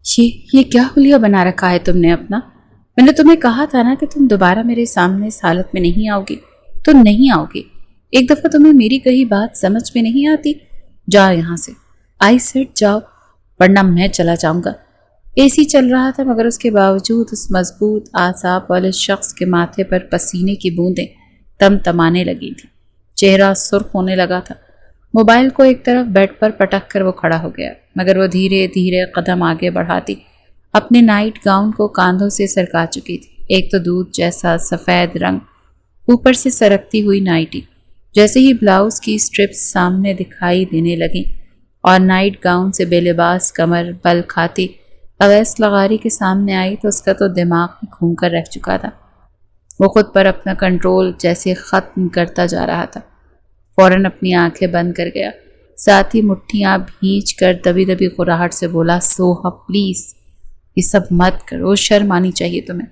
یہ کیا حلیہ بنا رکھا ہے تم نے اپنا؟ میں نے تمہیں کہا تھا نا کہ تم دوبارہ میرے سامنے اس حالت میں نہیں آؤ گی تو نہیں آؤ گی۔ ایک دفعہ تمہیں میری کہی بات سمجھ میں نہیں آتی؟ جاؤ یہاں سے، آئی سیٹ جاؤ، ورنہ میں چلا جاؤں گا۔ اے سی چل رہا تھا مگر اس کے باوجود اس مضبوط اعصاب والے شخص کے ماتھے پر پسینے کی بوندیں تم تمانے لگی تھیں۔ چہرہ سرخ ہونے لگا تھا۔ موبائل کو ایک طرف بیڈ پر پٹک کر وہ کھڑا ہو گیا، مگر وہ دھیرے دھیرے قدم آگے بڑھاتی اپنے نائٹ گاؤن کو کاندھوں سے سرکا چکی تھی۔ ایک تو دودھ جیسا سفید رنگ، اوپر سے سرکتی ہوئی نائٹی۔ جیسے ہی بلاؤز کی سٹرپس سامنے دکھائی دینے لگیں اور نائٹ گاؤن سے بے لباس کمر بل کھاتی اویس لغاری کے سامنے آئی تو اس کا تو دماغ ہی گھوم کر رہ چکا تھا۔ وہ خود پر اپنا کنٹرول جیسے ختم کرتا جا رہا تھا۔ فوراً اپنی آنکھیں بند کر گیا، ساتھ ہی مٹھیاں بھینچ کر دبی دبی غراہٹ سے بولا، سوہا پلیز یہ سب مت کرو، شرم آنی چاہیے تمہیں۔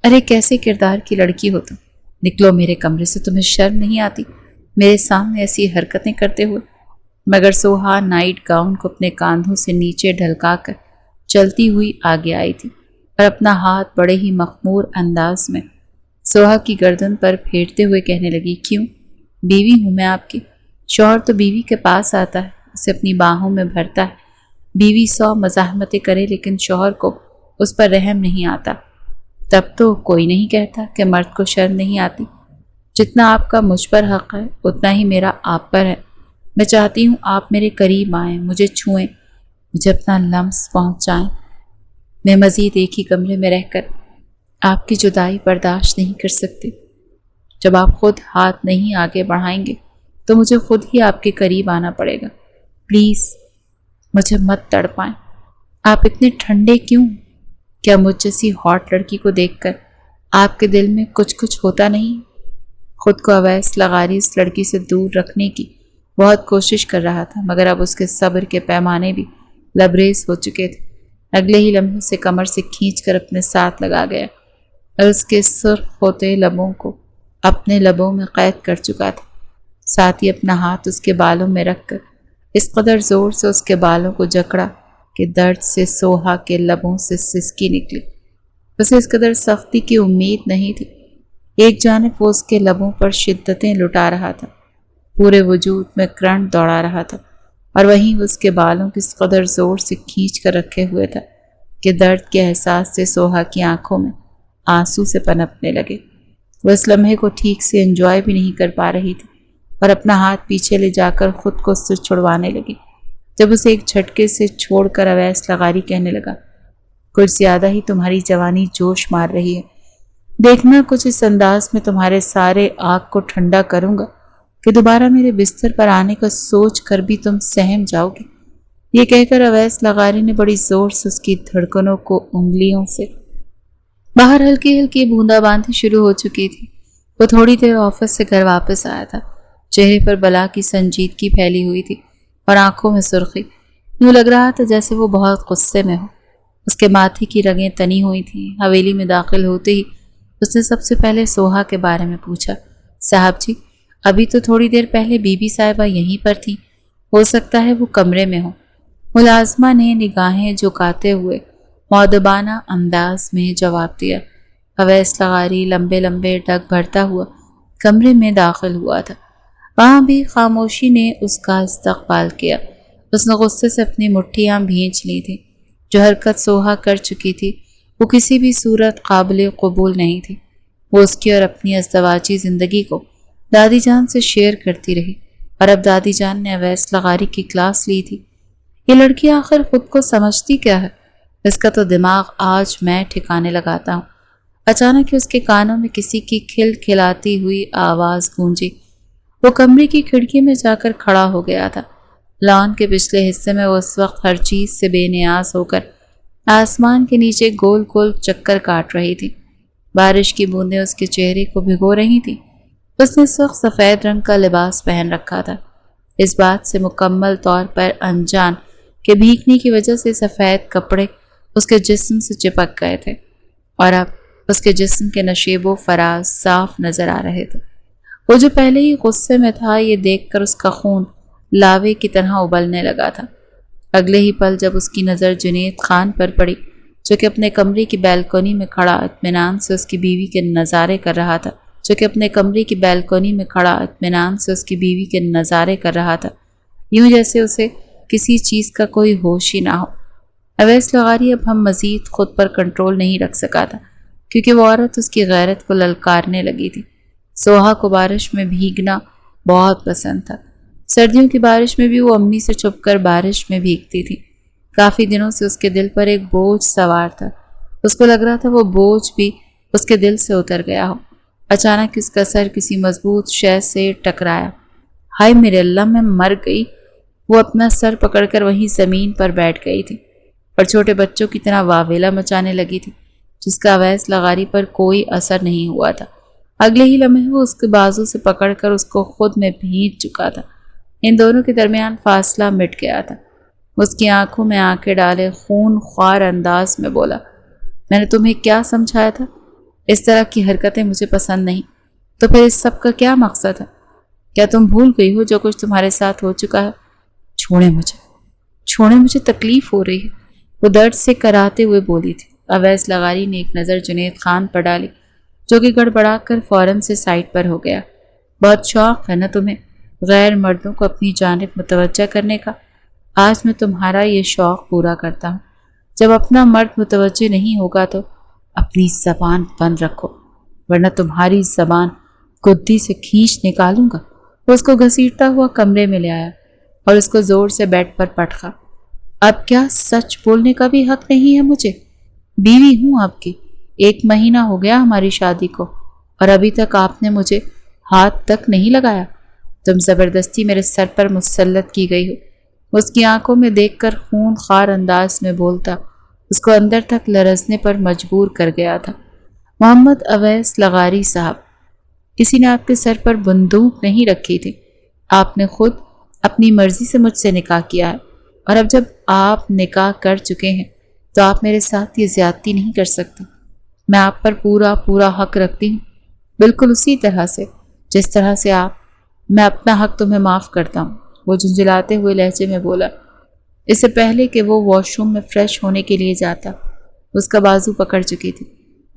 ارے کیسے کردار کی لڑکی ہو تم؟ نکلو میرے کمرے سے، تمہیں شرم نہیں آتی میرے سامنے ایسی حرکتیں کرتے ہوئے؟ مگر سوہا نائٹ گاؤن کو اپنے کاندھوں سے نیچے ڈھلکا کر چلتی ہوئی آگے آئی تھی اور اپنا ہاتھ بڑے ہی مخمور انداز میں سوہا کی گردن پر پھیرتے ہوئے کہنے لگی، کیوں؟ بیوی ہوں میں آپ کی۔ شوہر تو بیوی کے پاس آتا ہے، اسے اپنی باہوں میں بھرتا ہے۔ بیوی 100 مزاحمتیں کرے لیکن شوہر کو اس پر رحم نہیں آتا۔ تب تو کوئی نہیں کہتا کہ مرد کو شرم نہیں آتی۔ جتنا آپ کا مجھ پر حق ہے اتنا ہی میرا آپ پر ہے۔ میں چاہتی ہوں آپ میرے قریب آئیں، مجھے چھوئیں، مجھے اپنا لمس پہنچائیں۔ میں مزید ایک ہی کمرے میں رہ کر آپ کی جدائی برداشت نہیں کر سکتی۔ جب آپ خود ہاتھ نہیں آگے بڑھائیں گے تو مجھے خود ہی آپ کے قریب آنا پڑے گا۔ پلیز مجھے مت تڑپائیں۔ آپ اتنے ٹھنڈے کیوں؟ کیا مجھ جیسی ہاٹ لڑکی کو دیکھ کر آپ کے دل میں کچھ ہوتا نہیں؟ خود کو اویس لغاری اس لڑکی سے دور رکھنے کی بہت کوشش کر رہا تھا، مگر اب اس کے صبر کے پیمانے بھی لبریز ہو چکے تھے۔ اگلے ہی لمحے سے کمر سے کھینچ کر اپنے ساتھ لگا گیا اور اس کے سرخ ہوتے لبوں کو اپنے لبوں میں قید کر چکا تھا۔ ساتھ ہی اپنا ہاتھ اس کے بالوں میں رکھ کر اس قدر زور سے اس کے بالوں کو جکڑا کہ درد سے سوہا کے لبوں سے سسکی نکلی۔ اسے اس قدر سختی کی امید نہیں تھی۔ ایک جانب وہ اس کے لبوں پر شدتیں لٹا رہا تھا، پورے وجود میں کرنٹ دوڑا رہا تھا، اور وہیں وہ اس کے بالوں کی اس قدر زور سے کھینچ کر رکھے ہوئے تھا کہ درد کے احساس سے سوہا کی آنکھوں میں آنسو سے پنپنے لگے۔ وہ اس لمحے کو ٹھیک سے انجوائے بھی نہیں کر پا رہی تھی اور اپنا ہاتھ پیچھے لے جا کر خود کو اس سے چھڑوانے لگی، جب اسے ایک جھٹکے سے چھوڑ کر اویس لغاری کہنے لگا، کچھ زیادہ ہی تمہاری جوانی جوش مار رہی ہے۔ دیکھنا کچھ اس انداز میں تمہارے سارے آگ کو ٹھنڈا کروں گا کہ دوبارہ میرے بستر پر آنے کا سوچ کر بھی تم سہم جاؤ گے۔ یہ کہہ کر اویس لغاری نے بڑی زور سے اس کی دھڑکنوں کو انگلیوں سے باہر ہلکی ہلکی بوندا باندھی شروع ہو چکی تھی۔ وہ تھوڑی دیر آفس سے گھر واپس آیا تھا۔ چہرے پر بلا کی سنجیدگی پھیلی ہوئی تھی اور آنکھوں میں سرخی۔ یوں لگ رہا تھا جیسے وہ بہت غصے میں ہو۔ اس کے ماتھے کی رگیں تنی ہوئی تھیں۔ حویلی میں داخل ہوتے ہی اس نے سب سے پہلے سوہا کے بارے میں پوچھا، صاحب جی، ابھی تو تھوڑی دیر پہلے بی بی صاحبہ یہیں پر تھیں، ہو سکتا ہے وہ کمرے میں ہو۔ ملازمہ نے نگاہیں جھکاتے ہوئے مؤدبانہ انداز میں جواب دیا۔ اویس لغاری لمبے لمبے ڈگ بھرتا ہوا کمرے میں داخل ہوا تھا۔ وہاں بھی خاموشی نے اس کا استقبال کیا۔ اس نے غصے سے اپنی مٹھیاں بھینچ لی تھی۔ جو حرکت سوہا کر چکی تھی وہ کسی بھی صورت قابل قبول نہیں تھی۔ وہ اس کی اور اپنی ازدواجی زندگی کو دادی جان سے شیئر کرتی رہی، اور اب دادی جان نے اویس لغاری کی کلاس لی تھی۔ یہ لڑکی آخر خود کو سمجھتی کیا ہے؟ اس کا تو دماغ آج میں ٹھکانے لگاتا ہوں۔ اچانک اس کے کانوں میں کسی کی کھل کھلاتی ہوئی آواز گونجی۔ وہ کمرے کی کھڑکی میں جا کر کھڑا ہو گیا تھا۔ لان کے پچھلے حصے میں وہ اس وقت ہر چیز سے بے نیاز ہو کر آسمان کے نیچے گول گول چکر کاٹ رہی تھی۔ بارش کی بوندیں اس کے چہرے کو بھگو رہی تھیں۔ اس نے اس وقت سفید رنگ کا لباس پہن رکھا تھا، اس بات سے مکمل طور پر انجان کہ بھیگنے کی وجہ سے سفید کپڑے اس کے جسم سے چپک گئے تھے، اور اب اس کے جسم کے نشیب و فراز صاف نظر آ رہے تھے۔ وہ جو پہلے ہی غصے میں تھا، یہ دیکھ کر اس کا خون لاوے کی طرح ابلنے لگا تھا۔ اگلے ہی پل جب اس کی نظر جنید خان پر پڑی جو کہ اپنے کمرے کی بیلکونی میں کھڑا اطمینان سے اس کی بیوی کے نظارے کر رہا تھا یوں جیسے اسے کسی چیز کا کوئی ہوش ہی نہ ہو۔ اویس لغاری اب ہم مزید خود پر کنٹرول نہیں رکھ سکا تھا کیونکہ وہ عورت اس کی غیرت کو للکارنے لگی تھی۔ سوہا کو بارش میں بھیگنا بہت پسند تھا۔ سردیوں کی بارش میں بھی وہ امی سے چھپ کر بارش میں بھیگتی تھی۔ کافی دنوں سے اس کے دل پر ایک بوجھ سوار تھا۔ اس کو لگ رہا تھا وہ بوجھ بھی اس کے دل سے اتر گیا ہو۔ اچانک اس کا سر کسی مضبوط شے سے ٹکرایا۔ ہائے میرے اللہ، میں مر گئی۔ وہ اپنا سر پکڑ کر وہیں زمین پر بیٹھ گئی تھی اور چھوٹے بچوں کی طرح واویلا مچانے لگی تھی جس کا اویس لغاری پر کوئی اثر نہیں ہوا تھا۔ اگلے ہی لمحے وہ اس کے بازو سے پکڑ کر اس کو خود میں بھینچ چکا تھا۔ ان دونوں کے درمیان فاصلہ مٹ گیا تھا۔ اس کی آنکھوں میں آنکھیں ڈالے خون خوار انداز میں بولا، میں نے تمہیں کیا سمجھایا تھا؟ اس طرح کی حرکتیں مجھے پسند نہیں۔ تو پھر اس سب کا کیا مقصد ہے؟ کیا تم بھول گئی ہو جو کچھ تمہارے ساتھ ہو چکا ہے؟ چھوڑیں مجھے تکلیف ہو رہی ہے، وہ درد سے کراتے ہوئے بولی تھی۔ اویس لغاری نے ایک نظر جنید خان پر ڈالی جو کہ گڑبڑا کر فوراً سے سائٹ پر ہو گیا۔ بہت شوق ہے نا تمہیں غیر مردوں کو اپنی جانب متوجہ کرنے کا؟ آج میں تمہارا یہ شوق پورا کرتا ہوں۔ جب اپنا مرد متوجہ نہیں ہوگا تو اپنی زبان بند رکھو ورنہ تمہاری زبان گدی سے کھینچ نکالوں گا۔ وہ اس کو گھسیٹتا ہوا کمرے میں لے آیا اور اس کو زور سے بیڈ پر پٹکا۔ اب کیا سچ بولنے کا بھی حق نہیں ہے مجھے؟ بیوی ہوں آپ کی، 1 مہینہ ہو گیا ہماری شادی کو اور ابھی تک آپ نے مجھے ہاتھ تک نہیں لگایا۔ تم زبردستی میرے سر پر مسلط کی گئی ہو۔ اس کی آنکھوں میں دیکھ کر خون خوار انداز میں بولتا اس کو اندر تک لرزنے پر مجبور کر گیا تھا۔ محمد اویس لغاری صاحب، کسی نے آپ کے سر پر بندوق نہیں رکھی تھی۔ آپ نے خود اپنی مرضی سے مجھ سے نکاح کیا ہے اور اب جب آپ نکاح کر چکے ہیں تو آپ میرے ساتھ یہ زیادتی نہیں کر سکتے۔ میں آپ پر پورا حق رکھتی ہوں، بالکل اسی طرح سے جس طرح سے میں اپنا حق تمہیں معاف کرتا ہوں، وہ جھنجھلاتے ہوئے لہجے میں بولا۔ اس سے پہلے کہ وہ واش روم میں فریش ہونے کے لیے جاتا اس کا بازو پکڑ چکی تھی۔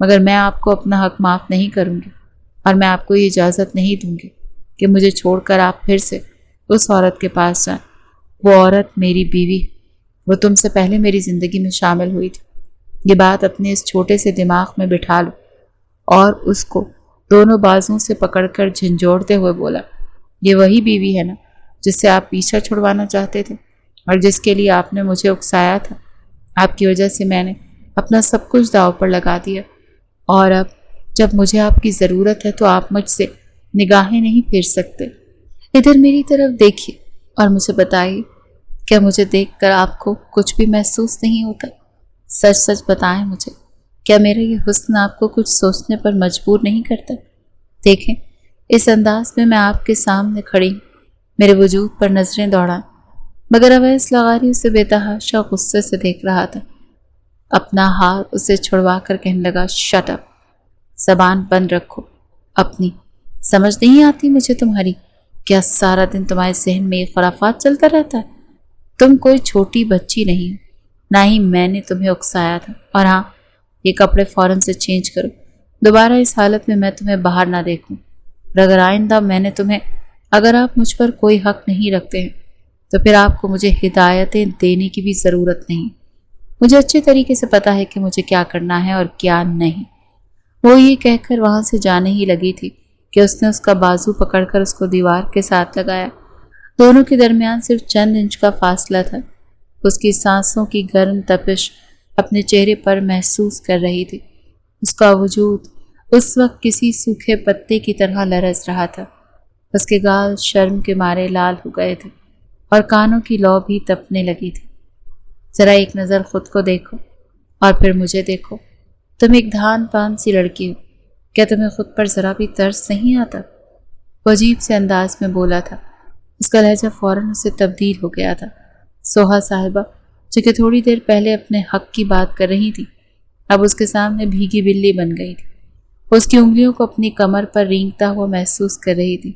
مگر میں آپ کو اپنا حق معاف نہیں کروں گی اور میں آپ کو یہ اجازت نہیں دوں گی کہ مجھے چھوڑ کر آپ پھر سے اس عورت کے پاس جائیں۔ وہ عورت میری بیوی، وہ تم سے پہلے میری زندگی میں شامل ہوئی تھی۔ یہ بات اپنے اس چھوٹے سے دماغ میں بٹھا لو۔ اور اس کو دونوں بازوں سے پکڑ کر جھنجھوڑتے ہوئے بولا، یہ وہی بیوی ہے نا جس سے آپ پیچھا چھڑوانا چاہتے تھے اور جس کے لیے آپ نے مجھے اکسایا تھا؟ آپ کی وجہ سے میں نے اپنا سب کچھ داؤ پر لگا دیا اور اب جب مجھے آپ کی ضرورت ہے تو آپ مجھ سے نگاہیں نہیں پھیر سکتے۔ ادھر میری طرف دیکھیے اور مجھے بتائیے، کیا مجھے دیکھ کر آپ کو کچھ بھی محسوس نہیں ہوتا؟ سچ سچ بتائیں مجھے، کیا میرا یہ حسن آپ کو کچھ سوچنے پر مجبور نہیں کرتا؟ دیکھیں اس انداز میں آپ کے سامنے کھڑی ہوں، میرے وجود پر نظریں دوڑائیں۔ مگر اویس لغاری اسے بے تحاشا غصے سے دیکھ رہا تھا۔ اپنا ہاتھ اسے چھڑوا کر کہنے لگا، شٹ اپ، زبان بند رکھو اپنی۔ سمجھ نہیں آتی مجھے تمہاری، کیا سارا دن تمہارے ذہن میں یہ خرافات چلتا رہتا ہے؟ تم کوئی چھوٹی بچی نہیں، نہ ہی میں نے تمہیں اکسایا تھا۔ اور ہاں، یہ کپڑے فوراً سے چینج کرو، دوبارہ اس حالت میں تمہیں باہر نہ دیکھوں۔ اور اگر آئندہ اگر آپ مجھ پر کوئی حق نہیں رکھتے ہیں تو پھر آپ کو مجھے ہدایتیں دینے کی بھی ضرورت نہیں۔ مجھے اچھے طریقے سے پتا ہے کہ مجھے کیا کرنا ہے اور کیا نہیں۔ وہ یہ کہہ کر وہاں سے جانے ہی لگی تھی کہ اس نے اس کا بازو پکڑ کر اس کو دیوار کے ساتھ لگایا۔ دونوں کے درمیان صرف چند انچ کا فاصلہ تھا۔ اس کی سانسوں کی گرم تپش اپنے چہرے پر محسوس کر رہی تھی۔ اس کا وجود اس وقت کسی سوکھے پتے کی طرح لرز رہا تھا۔ اس کے گال شرم کے مارے لال ہو گئے تھے اور کانوں کی لو بھی تپنے لگی تھی۔ ذرا ایک نظر خود کو دیکھو اور پھر مجھے دیکھو۔ تم ایک دھان پان سی لڑکی ہو، کیا تمہیں خود پر ذرا بھی ترس نہیں آتا؟ وہ عجیب سے انداز میں بولا تھا۔ اس کا لہجہ فوراً اسے تبدیل ہو گیا تھا۔ سوہا صاحبہ جو کہ تھوڑی دیر پہلے اپنے حق کی بات کر رہی تھی اب اس کے سامنے بھیگی بلی بن گئی تھی۔ وہ اس کی انگلیوں کو اپنی کمر پر رینگتا ہوا محسوس کر رہی تھی۔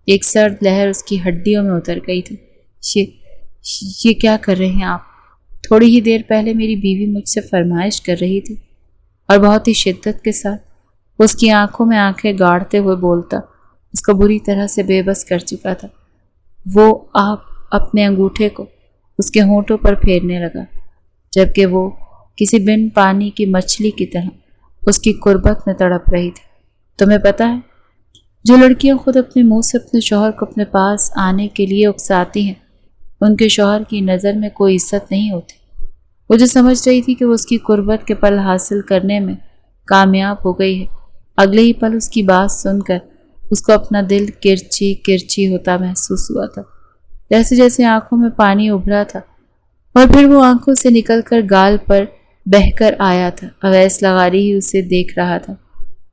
ایک سرد لہر اس کی ہڈیوں میں اتر گئی تھی۔ یہ کیا کر رہے ہیں آپ؟ تھوڑی ہی دیر پہلے میری بیوی مجھ سے فرمائش کر رہی تھی، اور بہت ہی شدت کے ساتھ اس کی آنکھوں میں آنکھیں گاڑتے ہوئے بولتا اس کو بری طرح سے بے بس کر چکا تھا۔ وہ آپ اپنے انگوٹھے کو اس کے ہونٹوں پر پھیرنے لگا، جبکہ وہ کسی بن پانی کی مچھلی کی طرح اس کی قربت میں تڑپ رہی تھی۔ تمہیں پتہ ہے، جو لڑکیاں خود اپنے منہ سے اپنے شوہر کو اپنے پاس آنے کے لیے اکساتی ہیں، ان کے شوہر کی نظر میں کوئی عزت نہیں ہوتی۔ وہ جو سمجھ رہی تھی کہ وہ اس کی قربت کے پل حاصل کرنے میں کامیاب ہو گئی ہے، اگلے ہی پل اس کی بات سن کر اس کو اپنا دل کرچی کرچی ہوتا محسوس ہوا تھا، جیسے جیسے آنکھوں میں پانی ابھرا تھا اور پھر وہ آنکھوں سے نکل کر گال پر بہہ کر آیا تھا۔ اویس لغاری ہی اسے دیکھ رہا تھا،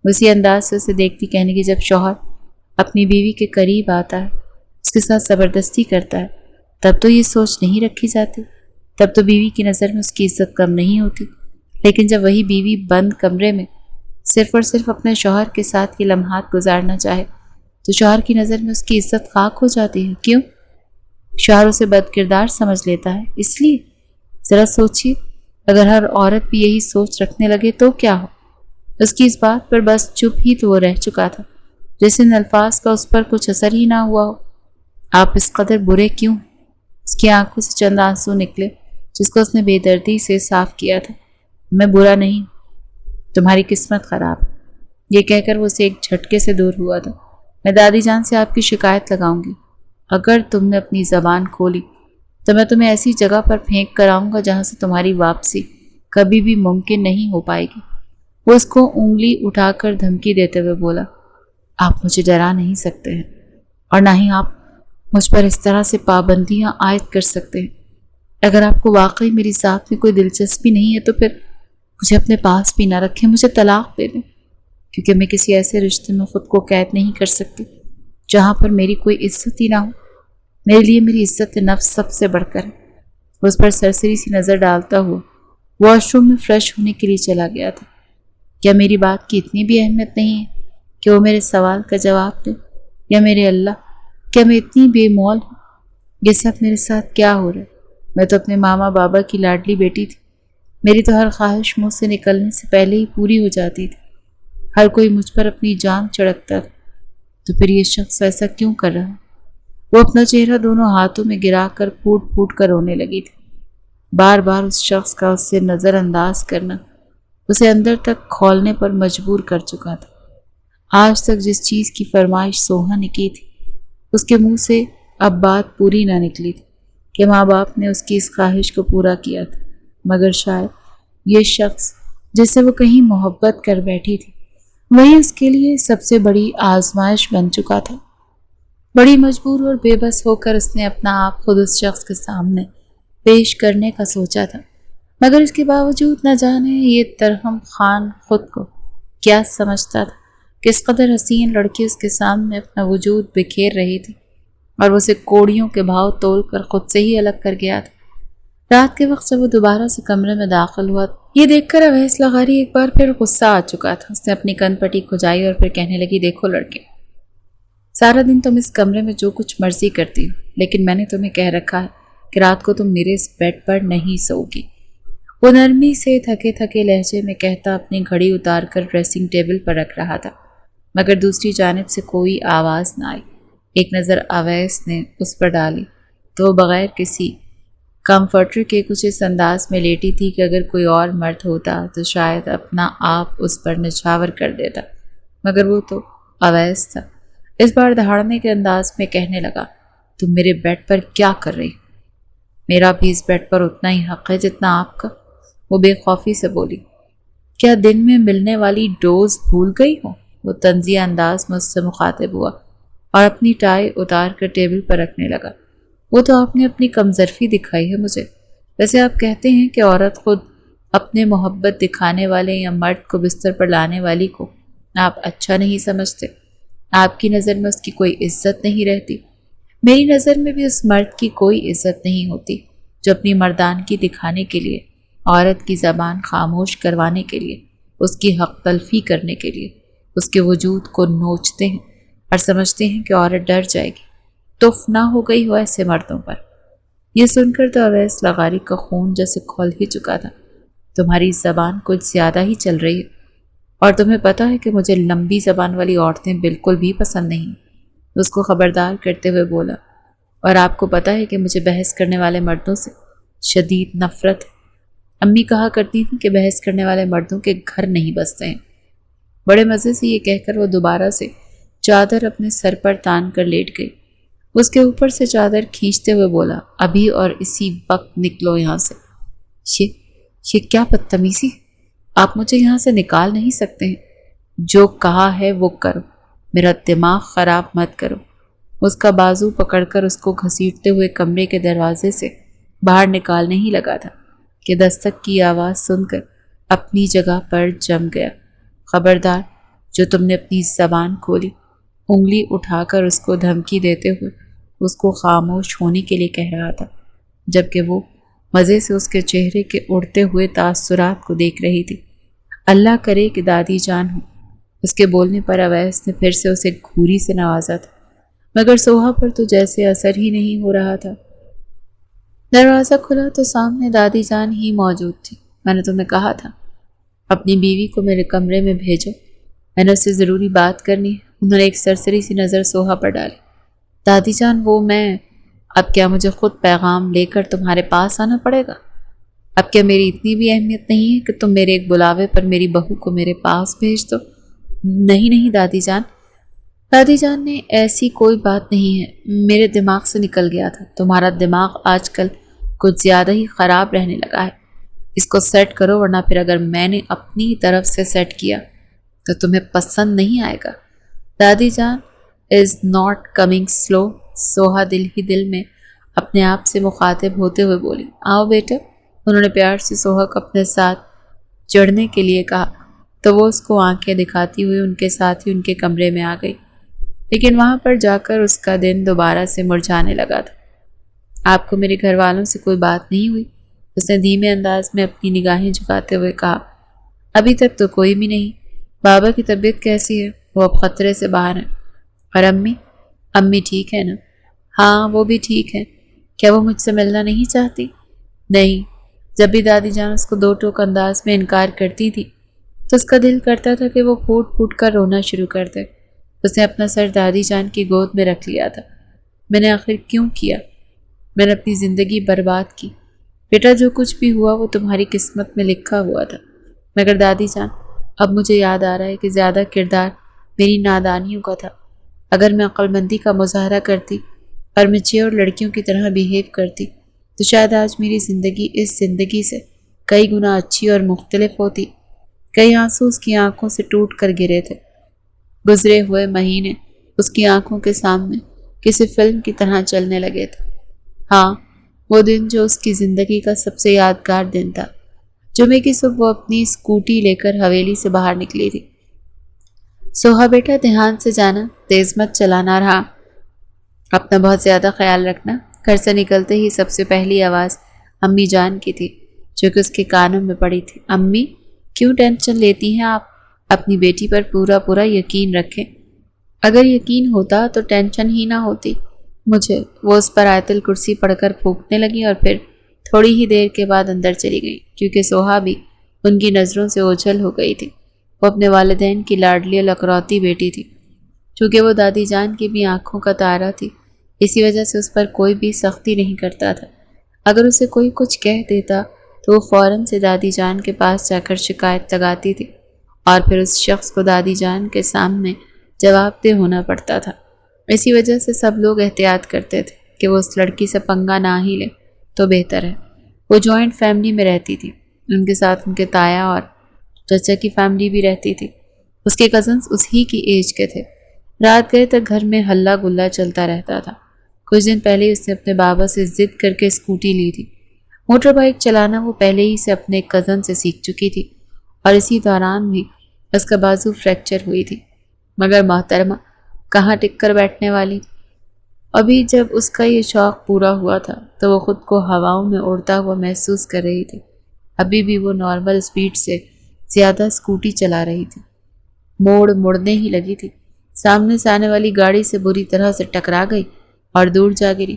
اسی انداز سے اسے دیکھتی کہنے کی جب شوہر اپنی بیوی کے قریب آتا ہے، اس کے ساتھ زبردستی کرتا ہے، تب تو یہ سوچ نہیں رکھی جاتی، تب تو بیوی کی نظر میں اس کی عزت کم نہیں ہوتی۔ لیکن جب وہی بیوی بند کمرے میں صرف اور صرف اپنے شوہر کے ساتھ یہ لمحات گزارنا چاہے تو شوہر کی نظر میں اس کی عزت خاک ہو جاتی ہے۔ کیوں؟ شوہر اسے بد کردار سمجھ لیتا ہے، اس لیے۔ ذرا سوچیے، اگر ہر عورت بھی یہی سوچ رکھنے لگے تو کیا ہو؟ اس کی اس بات پر بس چپ ہی تو وہ رہ چکا تھا، جیسے ان الفاظ کا اس پر کچھ اثر ہی نہ ہوا ہو۔ آپ اس قدر برے کیوں؟ اس کی آنکھوں سے چند آنسو نکلے جس کو اس نے بے دردی سے صاف کیا تھا۔ میں برا نہیں، تمہاری قسمت خراب ہے۔ یہ کہہ کر وہ اسے ایک جھٹکے سے دور ہوا تھا۔ میں دادی جان سے آپ کی شکایت لگاؤں گی۔ اگر تم نے اپنی زبان کھولی تو میں تمہیں ایسی جگہ پر پھینک کر آؤں گا جہاں سے تمہاری واپسی کبھی بھی ممکن نہیں ہو پائے گی۔ وہ اس کو انگلی اٹھا کر دھمکی دیتے ہوئے بولا، آپ مجھے ڈرا نہیں سکتے ہیں، اور نہ ہی آپ مجھ پر اس طرح سے پابندیاں عائد کر سکتے ہیں۔ اگر آپ کو واقعی میری ذات میں کوئی دلچسپی نہیں ہے تو پھر مجھے اپنے پاس بھی نہ رکھیں، مجھے طلاق دے دیں، کیونکہ میں کسی ایسے رشتے میں خود کو قید نہیں کر سکتی جہاں پر میری کوئی عزت ہی نہ ہو۔ میرے لیے میری عزت نفس سب سے بڑھ کر ہے۔ وہ اس پر سرسری سی نظر ڈالتا ہوا واش روم میں فریش ہونے کے لیے چلا گیا تھا۔ کیا میری بات کی اتنی بھی اہمیت نہیں ہے کہ وہ میرے سوال کا جواب دے؟ یا میرے اللہ، کیا میں اتنی بے مول ہوں؟ یہ سب میرے ساتھ کیا ہو رہا ہے؟ میں تو اپنے ماما بابا کی لاڈلی بیٹی تھی، میری تو ہر خواہش منہ سے نکلنے سے پہلے ہی پوری ہو جاتی تھی، ہر کوئی مجھ پر اپنی جان چھڑکتا تھا، تو پھر یہ شخص ایسا کیوں کر رہا ہے؟ وہ اپنا چہرہ دونوں ہاتھوں میں گرا کر پھوٹ پھوٹ کر رونے لگی تھی۔ بار بار اس شخص کا اس سے نظر انداز کرنا اسے اندر تک کھولنے پر مجبور کر چکا تھا۔ آج تک جس چیز کی فرمائش سوہا نے کی تھی، اس کے منہ سے اب بات پوری نہ نکلی تھی کہ ماں باپ نے اس کی اس خواہش کو پورا کیا تھا، مگر شاید یہ شخص جس سے وہ کہیں محبت کر بیٹھی تھی وہی اس کے لیے سب سے بڑی آزمائش بن چکا تھا۔ بڑی مجبور اور بے بس ہو کر اس نے اپنا آپ خود اس شخص کے سامنے پیش کرنے کا سوچا تھا، مگر اس کے باوجود نہ جانے یہ ترہم خان خود کو کیا سمجھتا تھا کہ اس قدر حسین لڑکی اس کے سامنے اپنا وجود بکھیر رہی تھی اور وہ اسے کوڑیوں کے بھاؤ تول کر خود سے ہی الگ کر گیا تھا۔ رات کے وقت جب وہ دوبارہ سے کمرے میں داخل ہوا، یہ دیکھ کر اویس لغاری ایک بار پھر غصہ آ چکا تھا۔ اس نے اپنی کن پٹی کھجائی اور پھر کہنے لگی، دیکھو لڑکے، سارا دن تم اس کمرے میں جو کچھ مرضی کرتی ہو، لیکن میں نے تمہیں کہہ رکھا ہے کہ رات کو تم میرے اس بیڈ پر نہیں سو گی۔ وہ نرمی سے تھکے تھکے لہجے میں کہتا اپنی گھڑی اتار کر ڈریسنگ ٹیبل پر رکھ رہا تھا، مگر دوسری جانب سے کوئی آواز نہ آئی۔ ایک نظر اویس نے اس پر ڈالی تو وہ بغیر کسی کمفرٹر کے کچھ اس انداز میں لیٹی تھی کہ اگر کوئی اور مرد ہوتا تو شاید اپنا آپ اس پر نچھاور کر دیتا، مگر وہ تو اویس تھا۔ اس بار دہاڑنے کے انداز میں کہنے لگا، تم میرے بیڈ پر کیا کر رہی؟ میرا بھی اس بیڈ پر اتنا ہی حق ہے جتنا آپ کا۔ وہ بے خوفی سے بولی، کیا دن میں ملنے والی ڈوز بھول گئی ہو؟ وہ طنزیہ انداز میں اس سے مخاطب ہوا اور اپنی ٹائی اتار کر ٹیبل پر رکھنے لگا۔ وہ تو آپ نے اپنی کمظرفی دکھائی ہے مجھے۔ ویسے آپ کہتے ہیں کہ عورت خود اپنے محبت دکھانے والے یا مرد کو بستر پر لانے والی کو آپ اچھا نہیں سمجھتے، آپ کی نظر میں اس کی کوئی عزت نہیں رہتی۔ میری نظر میں بھی اس مرد کی کوئی عزت نہیں ہوتی جو اپنی مردانگی دکھانے کے لیے، عورت کی زبان خاموش کروانے کے لیے، اس کی حق تلفی کرنے کے لیے اس کے وجود کو نوچتے ہیں اور سمجھتے ہیں کہ عورت ڈر جائے گی، تف نہ ہو گئی ہو ایسے مردوں پر۔ یہ سن کر تو اویس لغاری کا خون جیسے کھول ہی چکا تھا۔ تمہاری زبان کچھ زیادہ ہی چل رہی ہے، اور تمہیں پتا ہے کہ مجھے لمبی زبان والی عورتیں بالکل بھی پسند نہیں۔ اس کو خبردار کرتے ہوئے بولا، اور آپ کو پتا ہے کہ مجھے بحث کرنے والے مردوں سے شدید نفرت ہے۔ امی کہا کرتی تھیں کہ بحث کرنے والے مردوں کے گھر نہیں بستے ہیں۔ بڑے مزے سے یہ کہہ کر وہ دوبارہ سے چادر اپنے سر پر تان کر لیٹ گئی۔ اس کے اوپر سے چادر کھینچتے ہوئے بولا، ابھی اور اسی وقت نکلو یہاں سے۔ یہ کیا بدتمیزی، آپ مجھے یہاں سے نکال نہیں سکتے ہیں۔ جو کہا ہے وہ کرو، میرا دماغ خراب مت کرو۔ اس کا بازو پکڑ کر اس کو گھسیٹتے ہوئے کمرے کے دروازے سے باہر نکالنے ہی لگا تھا کہ دستک کی آواز سن کر اپنی جگہ پر جم گیا۔ خبردار، جو تم نے اپنی زبان کھولی، انگلی اٹھا کر اس کو دھمکی دیتے ہوئے اس کو خاموش ہونے کے لیے کہہ رہا تھا، جبکہ وہ مزے سے اس کے چہرے کے اڑتے ہوئے تاثرات کو دیکھ رہی تھی۔ اللہ کرے کہ دادی جان ہو۔ اس کے بولنے پر اویس نے پھر سے اسے گھوری سے نوازا تھا، مگر سوہا پر تو جیسے اثر ہی نہیں ہو رہا تھا۔ دروازہ کھلا تو سامنے دادی جان ہی موجود تھی۔ میں نے تمہیں کہا تھا اپنی بیوی کو میرے کمرے میں بھیجو، میں نے اس سے ضروری بات کرنی ہے۔ انہوں نے ایک سرسری سی نظر سوہا پر ڈالی۔ دادی جان، وہ میں، اب کیا مجھے خود پیغام لے کر تمہارے پاس آنا پڑے گا؟ اب کیا میری اتنی بھی اہمیت نہیں ہے کہ تم میرے ایک بلاوے پر میری بہو کو میرے پاس بھیج دو؟ نہیں دادی جان۔ دادی جان نے، ایسی کوئی بات نہیں ہے، میرے دماغ سے نکل گیا تھا۔ تمہارا دماغ آج کل کچھ زیادہ ہی خراب رہنے لگا ہے، اس کو سیٹ کرو، ورنہ پھر اگر میں نے اپنی طرف سے سیٹ کیا تو تمہیں پسند نہیں آئے گا۔ دادی جان از ناٹ کمنگ سلو، سوہا دل ہی دل میں اپنے آپ سے مخاطب ہوتے ہوئے بولی۔ آؤ بیٹا، انہوں نے پیار سے سوہا کو اپنے ساتھ چڑھنے کے لیے کہا تو وہ اس کو آنکھیں دکھاتی ہوئی ان کے ساتھ ہی ان کے کمرے میں آ گئی، لیکن وہاں پر جا کر اس کا دن دوبارہ سے مرجھانے لگا تھا۔ آپ کو میرے گھر والوں سے کوئی بات نہیں ہوئی؟ اس نے دھیمے انداز میں اپنی نگاہیں جھکاتے ہوئے کہا۔ ابھی تک تو کوئی بھی نہیں۔ بابا کی طبیعت کیسی ہے؟ وہ اب خطرے سے باہر ہیں۔ اور امی ٹھیک ہے نا؟ ہاں وہ بھی ٹھیک ہے۔ کیا وہ مجھ سے ملنا نہیں چاہتی؟ نہیں، جب بھی دادی جان اس کو دو ٹوک انداز میں انکار کرتی تھی تو اس کا دل کرتا تھا کہ وہ پھوٹ پھوٹ کر رونا شروع کر دے۔ اس نے اپنا سر دادی جان کی گود میں رکھ لیا تھا۔ میں نے آخر کیوں کیا؟ میں نے اپنی زندگی برباد کی۔ بیٹا، جو کچھ بھی ہوا وہ تمہاری قسمت میں لکھا ہوا تھا، مگر دادی جان اب مجھے یاد آ رہا ہے کہ زیادہ کردار میری نادانیوں کا تھا۔ اگر میں عقل مندی کا مظاہرہ کرتی اور میچیور لڑکیوں کی طرح بیہیو کرتی تو شاید آج میری زندگی اس زندگی سے کئی گنا اچھی اور مختلف ہوتی۔ کئی آنسو اس کی آنکھوں سے ٹوٹ کر گرے تھے۔ گزرے ہوئے مہینے اس کی آنکھوں کے سامنے کسی فلم کی طرح چلنے لگے تھے۔ ہاں، وہ دن جو اس کی زندگی کا سب سے یادگار دن تھا۔ جمعے کی صبح وہ اپنی اسکوٹی لے کر حویلی سے باہر نکلی تھی۔ سوہا بیٹا، دھیان سے جانا، تیز مت چلانا رہا، اپنا بہت زیادہ خیال رکھنا۔ گھر سے نکلتے ہی سب سے پہلی آواز امی جان کی تھی جو کہ اس کے کانوں میں پڑی تھی۔ امی، کیوں ٹینشن لیتی ہیں آپ؟ اپنی بیٹی پر پورا یقین رکھیں۔ اگر یقین ہوتا تو ٹینشن ہی نہ ہوتی مجھے۔ وہ اس پر آیت الکرسی پڑھ کر پھونکنے لگی اور پھر تھوڑی ہی دیر کے بعد اندر چلی گئی، کیونکہ سوہا بھی ان کی نظروں سے اوجھل ہو گئی تھی۔ وہ اپنے والدین کی لاڈلی لکروتی بیٹی تھی، چونکہ وہ دادی جان کی بھی آنکھوں کا تارا تھی، اسی وجہ سے اس پر کوئی بھی سختی نہیں کرتا تھا۔ اگر اسے کوئی کچھ کہہ دیتا تو وہ فوراً سے دادی جان کے پاس جا کر شکایت لگاتی تھی، اور پھر اس شخص کو دادی جان کے سامنے جواب دہ ہونا پڑتا تھا۔ اسی وجہ سے سب لوگ احتیاط کرتے تھے کہ وہ اس لڑکی سے پنگا نہ ہی لے تو بہتر ہے۔ وہ جوائنٹ فیملی میں رہتی تھی، ان کے ساتھ ان کے تایا اور چچا کی فیملی بھی رہتی تھی۔ اس کے کزنز اس ہی کی ایج کے تھے۔ رات گئے تک گھر میں ہلہ گلہ چلتا رہتا تھا۔ کچھ دن پہلے اس نے اپنے بابا سے ضد کر کے اسکوٹی لی تھی۔ موٹر بائک چلانا وہ پہلے ہی سے اپنے کزن سے سیکھ چکی تھی، اور اسی دوران بھی اس کا بازو فریکچر ہوئی تھی، مگر محترمہ کہاں ٹک کر بیٹھنے والی۔ ابھی جب اس کا یہ شوق پورا ہوا تھا تو وہ خود کو ہواؤں میں اڑتا ہوا محسوس کر رہی تھی۔ ابھی بھی وہ نارمل سپیڈ سے زیادہ اسکوٹی چلا رہی تھی۔ مڑنے ہی لگی تھی، سامنے سے آنے والی گاڑی سے بری طرح سے ٹکرا گئی اور دور جا گری۔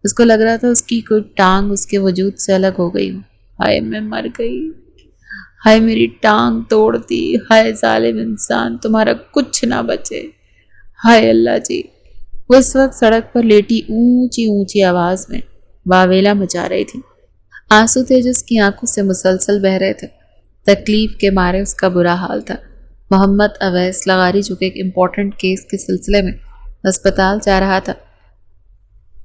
اس کو لگ رہا تھا اس کی کوئی ٹانگ اس کے وجود سے الگ ہو گئی ہو۔ ہائے میں مر گئی، ہائے میری ٹانگ توڑ دی، ہائے ظالم انسان تمہارا کچھ نہ بچے، ہائے اللہ جی۔ وہ اس وقت سڑک پر لیٹی اونچی اونچی آواز میں واویلا مچا رہی تھی۔ آنسو تھے جو اس کی آنکھوں سے مسلسل بہہ رہے تھے۔ تکلیف کے مارے اس کا برا حال تھا۔ محمد اویس لغاری جو کہ ایک امپورٹنٹ کیس کے سلسلے میں ہسپتال جا رہا تھا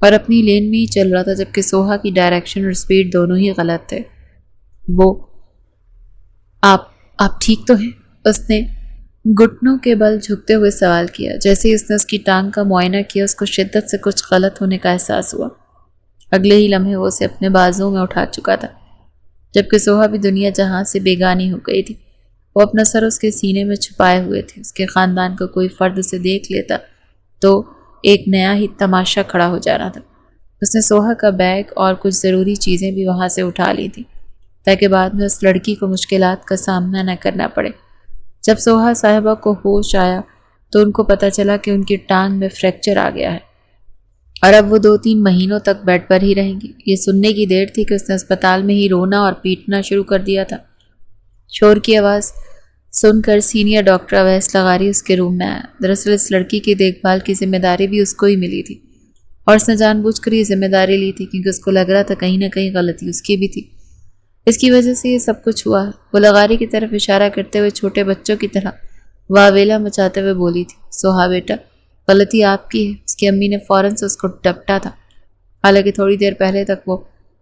اور اپنی لین میں ہی چل رہا تھا، جبکہ سوہا کی ڈائریکشن اور سپیڈ دونوں ہی غلط تھے۔ وہ آپ ٹھیک تو ہیں؟ اس نے گھٹنوں کے بل جھکتے ہوئے سوال کیا۔ جیسے ہی اس نے اس کی ٹانگ کا معائنہ کیا، اس کو شدت سے کچھ غلط ہونے کا احساس ہوا۔ اگلے ہی لمحے وہ اسے اپنے بازوؤں میں اٹھا چکا تھا، جبکہ سوہا بھی دنیا جہاں سے بیگانی ہو گئی تھی۔ وہ اپنا سر اس کے سینے میں چھپائے ہوئے تھے۔ اس کے خاندان کا کوئی فرد اسے دیکھ لیتا تو ایک نیا ہی تماشا کھڑا ہو جانا تھا۔ اس نے سوہا کا بیگ اور کچھ ضروری چیزیں بھی وہاں سے اٹھا لی تھی تاکہ بعد میں اس لڑکی کو مشکلات کا سامنا نہ کرنا پڑے۔ جب سوہا صاحبہ کو ہوش آیا تو ان کو پتہ چلا کہ ان کی ٹانگ میں فریکچر آ گیا ہے اور اب وہ 2-3 مہینوں تک بیڈ پر ہی رہیں گی۔ یہ سننے کی دیر تھی کہ اس نے اسپتال میں ہی رونا اور پیٹنا شروع کر دیا تھا۔ شور کی آواز سن کر سینئر ڈاکٹر اویس لغاری اس کے روم میں آیا۔ دراصل اس لڑکی کی دیکھ بھال کی ذمہ داری بھی اس کو ہی ملی تھی اور اس نے جان بوجھ کر یہ ذمہ داری لی تھی کیونکہ اس کو لگ رہا تھا کہیں نہ کہیں غلطی اس کی بھی تھی۔ اس کی وجہ سے یہ سب کچھ ہوا۔ وہ لغاری کی طرف اشارہ کرتے ہوئے چھوٹے بچوں کی طرح واویلا مچاتے ہوئے بولی تھی، سوہا بیٹا غلطی آپ کی ہے۔ اس کی امی نے فوراً سے اس کو ڈپٹا تھا، حالانکہ تھوڑی دیر پہلے تک وہ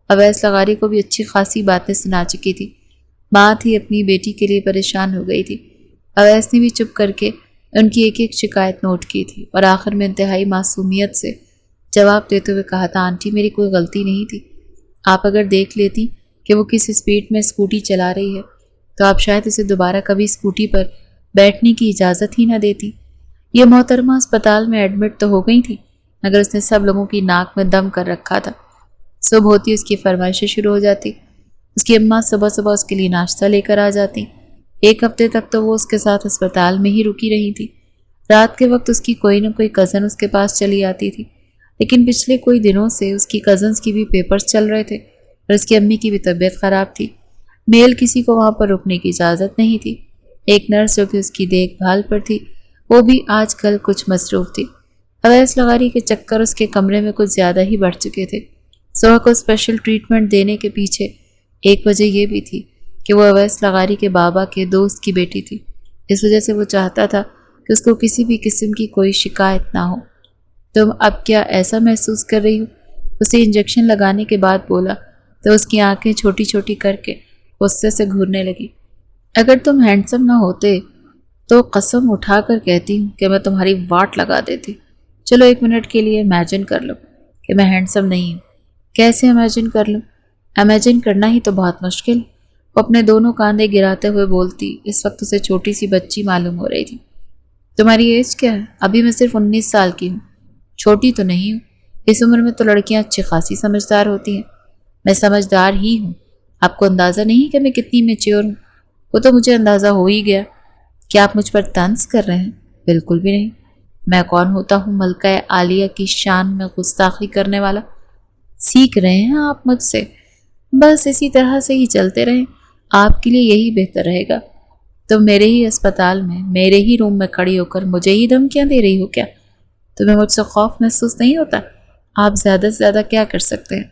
اویس لغاری کو بھی اچھی خاصی باتیں سنا چکی تھی۔ ماں تھی اپنی بیٹی کے لیے پریشان ہو گئی تھی۔ اویس نے بھی چپ کر کے ان کی ایک ایک شکایت نوٹ کی تھی اور آخر میں انتہائی معصومیت سے جواب دیتے ہوئے کہا تھا، آنٹی میری کوئی غلطی نہیں تھی۔ آپ اگر دیکھ لیتی کہ وہ کس سپیڈ میں اسکوٹی چلا رہی ہے تو آپ شاید اسے دوبارہ کبھی اسکوٹی پر بیٹھنے کی اجازت ہی نہ دیتی۔ یہ محترمہ اسپتال میں ایڈمٹ تو ہو گئی تھی مگر اس نے سب لوگوں کی ناک میں دم کر رکھا تھا۔ صبح ہوتی اس کی فرمائشیں شروع ہو جاتی۔ اس کی اماں صبح صبح اس کے لیے ناشتہ لے کر آ جاتی۔ ایک ہفتے تک تو وہ اس کے ساتھ اسپتال میں ہی رکی رہی تھی۔ رات کے وقت اس کی کوئی نہ کوئی کزن اس کے پاس چلی آتی تھی، لیکن پچھلے کوئی دنوں سے اس کی کزنز کی بھی پیپرز چل رہے تھے اور اس کی امی کی بھی طبیعت خراب تھی۔ میل کسی کو وہاں پر رکنے کی اجازت نہیں تھی۔ ایک نرس جو کہ اس کی دیکھ بھال پر تھی وہ بھی آج کل کچھ مصروف تھی۔ اویس لغاری کے چکر اس کے کمرے میں کچھ زیادہ ہی بڑھ چکے تھے۔ سوہا کو اسپیشل ٹریٹمنٹ دینے کے پیچھے ایک وجہ یہ بھی تھی کہ وہ اویس لغاری کے بابا کے دوست کی بیٹی تھی۔ اس وجہ سے وہ چاہتا تھا کہ اس کو کسی بھی قسم کی کوئی شکایت نہ ہو۔ تم اب کیا ایسا محسوس کر رہی ہو؟ اسے انجیکشن لگانے کے بعد بولا تو اس کی آنکھیں چھوٹی چھوٹی کر کے غصے سے گھورنے لگی۔ اگر تم ہینڈسم نہ ہوتے تو قسم اٹھا کر کہتی ہوں کہ میں تمہاری واٹ لگا دیتی۔ چلو 1 منٹ کے لیے امیجن کر لو کہ میں ہینڈسم نہیں ہوں۔ کیسے امیجن کر لوں؟ امیجن کرنا ہی تو بہت مشکل۔ وہ اپنے دونوں کاندھے گراتے ہوئے بولتی۔ اس وقت اسے چھوٹی سی بچی معلوم ہو رہی تھی۔ تمہاری ایج کیا ہے؟ ابھی میں صرف 19 سال کی ہوں۔ چھوٹی تو نہیں ہوں، اس عمر میں تو لڑکیاں اچھی خاصی سمجھدار ہوتی ہیں۔ میں سمجھدار ہی ہوں۔ آپ کو اندازہ نہیں کہ میں کتنی میچیور ہوں؟ وہ تو مجھے اندازہ ہو ہی گیا۔ کیا آپ مجھ پر طنز کر رہے ہیں؟ بالکل بھی نہیں۔ میں کون ہوتا ہوں ملکہ عالیہ کی شان میں گستاخی کرنے والا؟ سیکھ رہے ہیں آپ مجھ سے؟ بس اسی طرح سے ہی چلتے رہیں، آپ کے لیے یہی بہتر رہے گا۔ تم میرے ہی اسپتال میں میرے ہی روم میں کھڑی ہو کر مجھے ہی دھمکیاں دے رہی ہو کیا؟ تمہیں مجھ سے خوف محسوس نہیں ہوتا؟ آپ زیادہ سے زیادہ کیا کر سکتے ہیں؟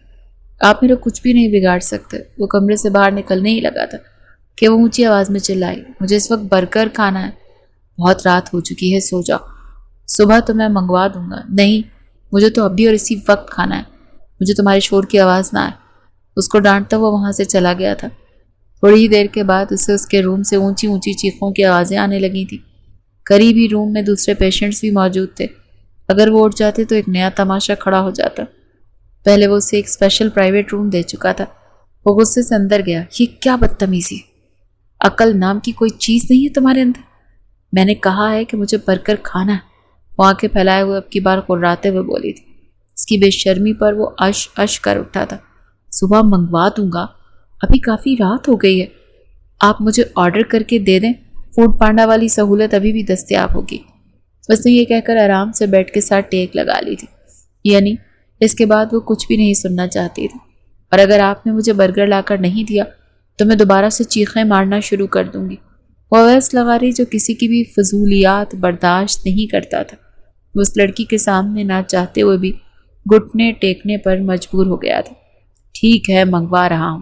آپ میرا کچھ بھی نہیں بگاڑ سکتے۔ وہ کمرے سے باہر نکلنے ہی لگا تھا کہ وہ اونچی آواز میں چلائی، مجھے اس وقت برگر کھانا ہے۔ بہت رات ہو چکی ہے، سو جاؤ، صبح تو میں منگوا دوں گا۔ نہیں، مجھے تو ابھی اور اسی وقت کھانا ہے، مجھے تمہارے شور کی آواز نہ آئے۔ اس کو ڈانٹتا ہوا وہاں سے چلا گیا تھا۔ تھوڑی ہی دیر کے بعد اسے اس کے روم سے اونچی اونچی چیخوں کی آوازیں آنے لگی تھیں۔ قریب ہی روم میں دوسرے پیشنٹس بھی موجود تھے۔ اگر وہ اٹھ جاتے تو ایک نیا تماشا کھڑا ہو جاتا۔ پہلے وہ اسے ایک اسپیشل پرائیویٹ روم دے چکا تھا۔ وہ غصے سے اندر گیا۔ یہ کیا بدتمیزی ہے؟ عقل نام کی کوئی چیز نہیں ہے تمہارے اندر؟ میں نے کہا ہے کہ مجھے برگر کھانا ہے۔ وہ آنکھیں پھیلائے ہوئے اب کی بار قراتے ہوئے بولی تھی۔ اس کی بے شرمی پر وہ اش اش کر اٹھا تھا۔ صبح منگوا دوں گا، ابھی کافی رات ہو گئی ہے۔ آپ مجھے آرڈر کر کے دے دیں، فوڈ پانڈا والی سہولت ابھی بھی دستیاب ہوگی۔ اس نے یہ کہہ کر آرام سے بیڈ کے ساتھ ٹیک لگا لی تھی۔ یعنی اس کے بعد وہ کچھ بھی نہیں سننا چاہتی تھی، اور اگر آپ نے مجھے برگر لا کر نہیں دیا تو میں دوبارہ سے چیخیں مارنا شروع کر دوں گی۔ وہ اویس لغاری جو کسی کی بھی فضولیات برداشت نہیں کرتا تھا، وہ اس لڑکی کے سامنے نہ چاہتے ہوئے بھی گھٹنے ٹیکنے پر مجبور ہو گیا تھا۔ ٹھیک ہے، منگوا رہا ہوں۔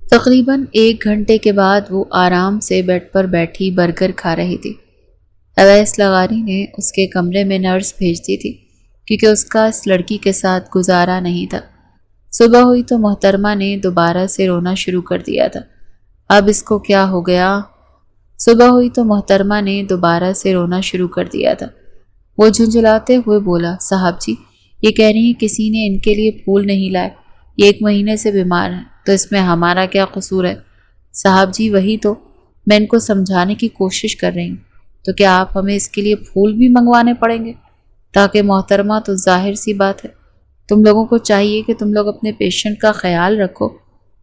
تقریباً 1 گھنٹے کے بعد وہ آرام سے بیڈ پر بیٹھی برگر کھا رہی تھی۔ اویس لغاری نے اس کے کمرے میں نرس بھیج دی تھی کیونکہ اس کا اس لڑکی کے ساتھ گزارا نہیں تھا۔ صبح ہوئی تو محترمہ نے دوبارہ سے رونا شروع کر دیا تھا۔ اب اس کو کیا ہو گیا؟ صبح ہوئی تو محترمہ نے دوبارہ سے رونا شروع کر دیا تھا۔ وہ جھنجھلاتے ہوئے بولا، صاحب جی، یہ کہہ رہی ہیں کسی نے ان کے لیے پھول نہیں لائے، یہ 1 مہینے سے بیمار ہیں، تو اس میں ہمارا کیا قصور ہے؟ صاحب جی وہی تو میں ان کو سمجھانے کی کوشش کر رہی ہوں، تو کیا آپ ہمیں اس کے لیے پھول بھی منگوانے پڑیں گے؟ تاکہ محترمہ، تو ظاہر سی بات ہے تم لوگوں کو چاہیے کہ تم لوگ اپنے پیشنٹ کا خیال رکھو،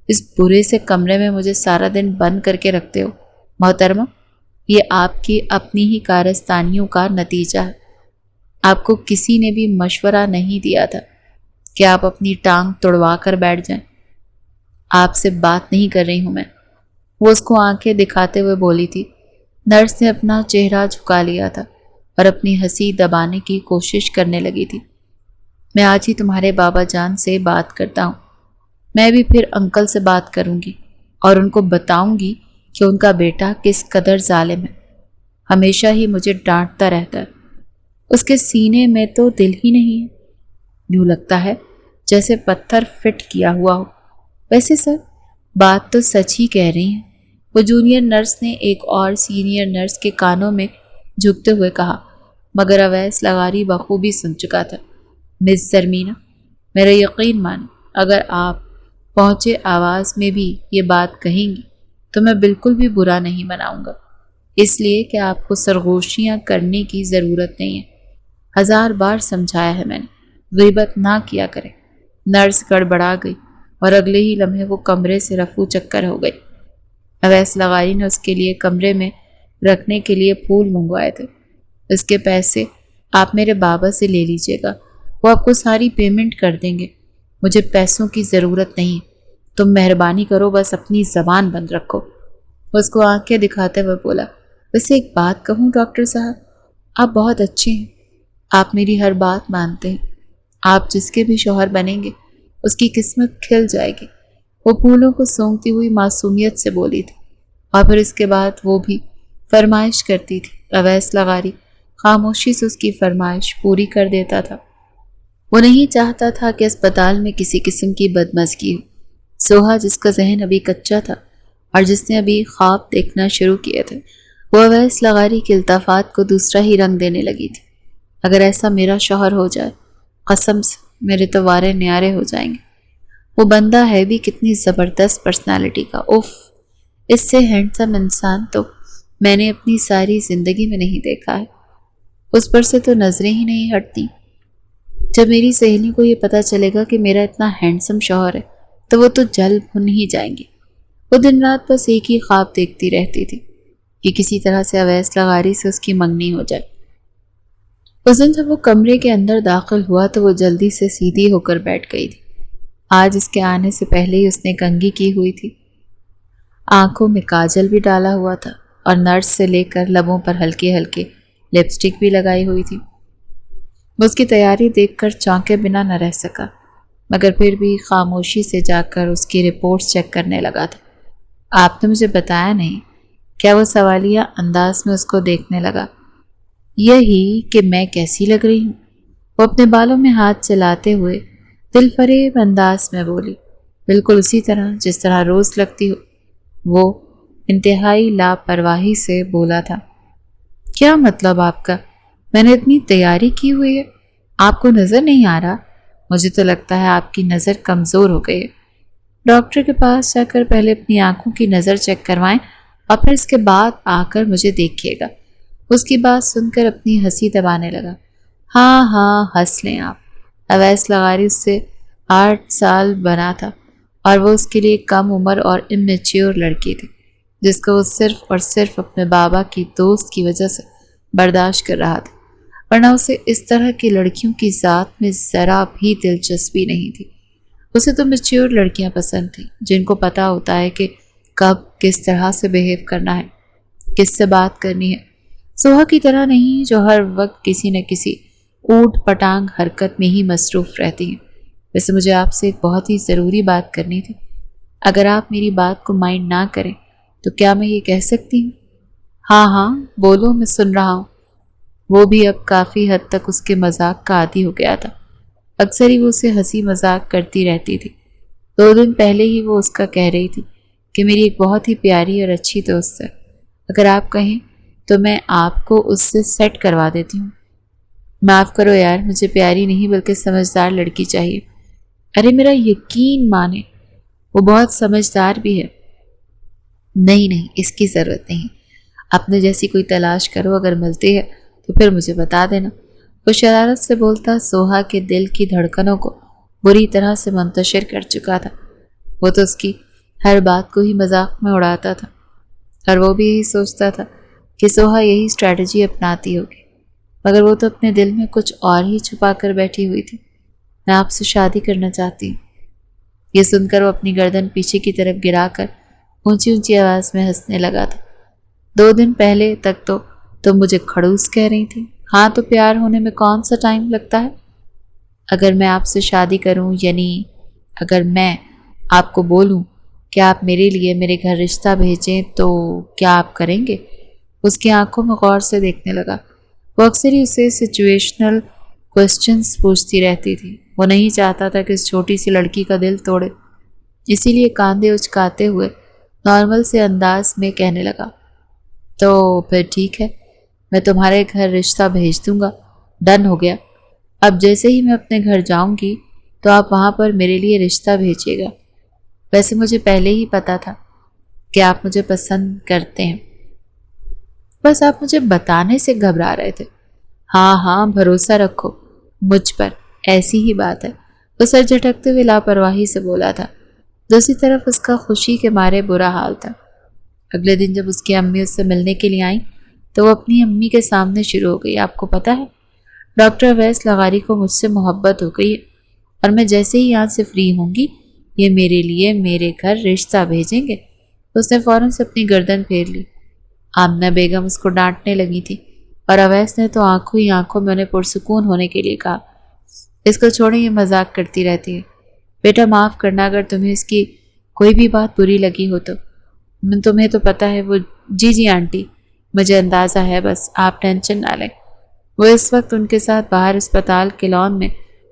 اس برے سے کمرے میں مجھے سارا دن بند کر کے رکھتے ہو۔ محترمہ، یہ آپ کی اپنی ہی کارستانیوں کا نتیجہ ہے۔ آپ کو کسی نے بھی مشورہ نہیں دیا تھا کہ آپ اپنی ٹانگ توڑوا کر بیٹھ جائیں۔ آپ سے بات نہیں کر رہی ہوں میں، وہ اس کو آنکھیں دکھاتے ہوئے بولی تھی۔ نرس نے اپنا چہرہ جھکا لیا تھا اور اپنی ہنسی دبانے کی کوشش کرنے لگی تھی۔ میں آج ہی تمہارے بابا جان سے بات کرتا ہوں، میں بھی پھر انکل سے بات کروں گی اور ان کو بتاؤں گی کہ ان کا بیٹا کس قدر ظالم ہے، ہمیشہ ہی مجھے ڈانٹتا رہتا ہے، اس کے سینے میں تو دل ہی نہیں ہے، یوں لگتا ہے جیسے پتھر فٹ کیا ہوا ہو۔ ویسے سر، بات تو سچ ہی کہہ رہی ہیں، وہ جونیئر نرس نے ایک اور سینئر نرس کے کانوں میں جھکتے ہوئے کہا، مگر اویس لغاری بخوبی سن چکا تھا۔ مس زرمینہ، میرا یقین مانیں، اگر آپ پہنچے آواز میں بھی یہ بات کہیں گی تو میں بالکل بھی برا نہیں مناؤں گا، اس لیے کہ آپ کو سرگوشیاں کرنے کی ضرورت نہیں ہے۔ 1000 بار سمجھایا ہے میں نے، غیبت نہ کیا کرے۔ نرس گڑبڑا گئی اور اگلے ہی لمحے وہ کمرے سے رفو چکر ہو گئی۔ اویس لغاری نے اس کے لیے کمرے میں رکھنے کے لیے پھول منگوائے تھے۔ اس کے پیسے آپ میرے بابا سے لے لیجئے گا، وہ آپ کو ساری پیمنٹ کر دیں گے، مجھے پیسوں کی ضرورت نہیں، تم مہربانی کرو بس اپنی زبان بند رکھو۔ وہ اس کو آنکھیں دکھاتے ہوئے بولا، ویسے ایک بات کہوں ڈاکٹر صاحب، آپ بہت اچھے ہیں، آپ میری ہر بات مانتے ہیں، آپ جس کے بھی شوہر بنیں گے اس کی قسمت کھل جائے گی۔ وہ پھولوں کو سونگتی ہوئی معصومیت سے بولی تھی، اور پھر اس کے بعد وہ بھی فرمائش کرتی تھی۔ اویس لغاری خاموشی سے اس کی فرمائش پوری کر دیتا تھا۔ وہ نہیں چاہتا تھا کہ اسپتال میں کسی قسم کی بدمزگی ہو۔ سوہا، جس کا ذہن ابھی کچا تھا اور جس نے ابھی خواب دیکھنا شروع کیے تھے، وہ اویس لغاری کے الطافات کو دوسرا ہی رنگ دینے لگی تھی۔ اگر ایسا میرا شوہر ہو جائے، قسم سے میرے تو وارے نیارے ہو جائیں گے۔ وہ بندہ ہے بھی کتنی زبردست پرسنالٹی کا، اف، اس سے ہینڈسم انسان تو میں نے اپنی ساری زندگی میں نہیں دیکھا ہے، اس پر سے تو نظریں ہی نہیں ہٹتی۔ جب میری سہیلیوں کو یہ پتہ چلے گا کہ میرا اتنا ہینڈسم شوہر ہے تو وہ تو جل بھن ہی جائیں گی۔ وہ دن رات بس ایک ہی خواب دیکھتی رہتی تھی کہ کسی طرح سے اویس لغاری سے اس کی منگنی ہو جائے۔ اس دن جب وہ کمرے کے اندر داخل ہوا تو وہ جلدی سے سیدھی ہو کر بیٹھ گئی تھی۔ آج اس کے آنے سے پہلے ہی اس نے کنگھی کی ہوئی تھی، آنکھوں میں کاجل بھی ڈالا ہوا تھا اور نرس سے لے کر لبوں پر ہلکے ہلکے لپسٹک بھی لگائی ہوئی تھی۔ وہ اس کی تیاری دیکھ کر چونکے بنا نہ رہ سکا، مگر پھر بھی خاموشی سے جا کر اس کی رپورٹس چیک کرنے لگا تھا۔ آپ نے مجھے بتایا نہیں کیا؟ وہ سوالیہ انداز میں اس کو دیکھنے لگا۔ یہی کہ میں کیسی لگ رہی ہوں؟ وہ اپنے بالوں میں ہاتھ چلاتے ہوئے دل فریب انداز میں بولی، بالکل اسی طرح جس طرح روز لگتی ہو۔ وہ انتہائی لاپرواہی سے بولا تھا۔ کیا مطلب آپ کا؟ میں نے اتنی تیاری کی ہوئی ہے، آپ کو نظر نہیں آ رہا؟ مجھے تو لگتا ہے آپ کی نظر کمزور ہو گئی ہے۔ ڈاکٹر کے پاس جا کر پہلے اپنی آنکھوں کی نظر چیک کروائیں اور پھر اس کے بعد آ کر مجھے دیکھیے گا۔ اس کی بات سن کر اپنی ہنسی دبانے لگا۔ ہاں ہاں، ہنس لیں آپ۔ اویس لغاری اس سے 8 سال بنا تھا اور وہ اس کے لیے کم عمر اور امیچیور لڑکی تھی جس کو وہ صرف اور صرف اپنے بابا کی دوست کی وجہ سے برداشت کر رہا تھا۔ ورنہ اسے اس طرح کی لڑکیوں کی ذات میں ذرا بھی دلچسپی نہیں تھی۔ اسے تو میچیور لڑکیاں پسند تھیں، جن کو پتہ ہوتا ہے کہ کب کس طرح سے بیہیو کرنا ہے، کس سے بات کرنی ہے۔ سوہا کی طرح نہیں، جو ہر وقت کسی نہ کسی اوٹ پٹانگ حرکت میں ہی مصروف رہتی ہیں۔ ویسے مجھے آپ سے ایک بہت ہی ضروری بات کرنی تھی۔ اگر آپ میری بات کو مائنڈ نہ کریں تو کیا میں یہ کہہ سکتی ہوں؟ ہاں ہاں بولو، میں سن رہا ہوں۔ وہ بھی اب کافی حد تک اس کے مذاق کا عادی ہو گیا تھا۔ اکثر ہی وہ اسے ہنسی مذاق کرتی رہتی تھی۔ 2 دن پہلے ہی وہ اس کا کہہ رہی تھی کہ میری ایک بہت ہی پیاری اور اچھی دوست ہے، اگر آپ کہیں تو میں آپ کو اس سے سیٹ کروا دیتی ہوں۔ معاف کرو یار، مجھے پیاری نہیں بلکہ سمجھدار لڑکی چاہیے۔ ارے میرا یقین مانے، وہ بہت سمجھدار بھی ہے۔ نہیں، اس کی ضرورت نہیں، اپنے جیسی کوئی تلاش کرو، اگر ملتی ہے تو پھر مجھے بتا دینا۔ وہ شرارت سے بولتا سوہا کے دل کی دھڑکنوں کو بری طرح سے منتشر کر چکا تھا۔ وہ تو اس کی ہر بات کو ہی مذاق میں اڑاتا تھا، اور وہ بھی یہی سوچتا تھا کہ سوہا یہی اسٹریٹجی اپناتی ہوگی، مگر وہ تو اپنے دل میں کچھ اور ہی چھپا کر بیٹھی ہوئی تھی۔ میں آپ سے شادی کرنا چاہتی ہوں۔ یہ سن کر وہ اپنی گردن پیچھے کی طرف گرا کر اونچی اونچی آواز میں ہنسنے لگا تھا۔ 2 دن پہلے تک تو تم مجھے کھڑوس کہہ رہی تھی۔ ہاں تو پیار ہونے میں کون سا ٹائم لگتا ہے؟ اگر میں آپ سے شادی کروں، یعنی اگر میں آپ کو بولوں کہ آپ میرے لیے میرے گھر رشتہ بھیجیں تو کیا آپ کریں گے؟ اس کی آنکھوں میں غور سے دیکھنے لگا۔ وہ اکثر ہی اسے سچویشنل کوسچنز پوچھتی رہتی تھی۔ وہ نہیں چاہتا تھا کہ اس چھوٹی سی لڑکی کا دل توڑے، اسی لیے کاندھے اچکاتے ہوئے نارمل سے انداز میں کہنے لگا، تو پھر ٹھیک ہے، میں تمہارے گھر رشتہ بھیج دوں گا، ڈن ہو گیا۔ اب جیسے ہی میں اپنے گھر جاؤں گی تو آپ وہاں پر میرے لیے رشتہ بھیجیے گا۔ ویسے مجھے پہلے ہی پتا تھا کہ آپ مجھے پسند کرتے ہیں، بس آپ مجھے بتانے سے گھبرا رہے تھے۔ ہاں بھروسہ رکھو مجھ پر، ایسی ہی بات ہے۔ وہ سر جھٹکتے ہوئے لاپرواہی سے بولا تھا۔ دوسری طرف اس کا خوشی کے مارے برا حال تھا۔ اگلے دن جب اس کی امی اس سے ملنے کے لیے آئیں تو وہ اپنی امی کے سامنے شروع ہو گئی۔ آپ کو پتہ ہے ڈاکٹر اویس لغاری کو مجھ سے محبت ہو گئی ہے، اور میں جیسے ہی یہاں سے فری ہوں گی یہ میرے لیے میرے گھر رشتہ بھیجیں گے۔ اس نے فوراً سے اپنی گردن پھیر لی۔ آمنہ بیگم اس کو ڈانٹنے لگی تھی، اور اویس نے تو آنکھوں ہی آنکھوں میں انہیں پرسکون ہونے کے لیے کہا، اس کو چھوڑیں، یہ مذاق کرتی رہتی ہے۔ بیٹا معاف کرنا اگر تمہیں اس کی کوئی بھی بات بری لگی ہو تو۔ تمہیں تو پتہ ہے وہ جی آنٹی، مجھے اندازہ ہے، بس آپ ٹینشن نہ لیں۔ وہ اس وقت ان کے ساتھ باہر اسپتال کے لان میں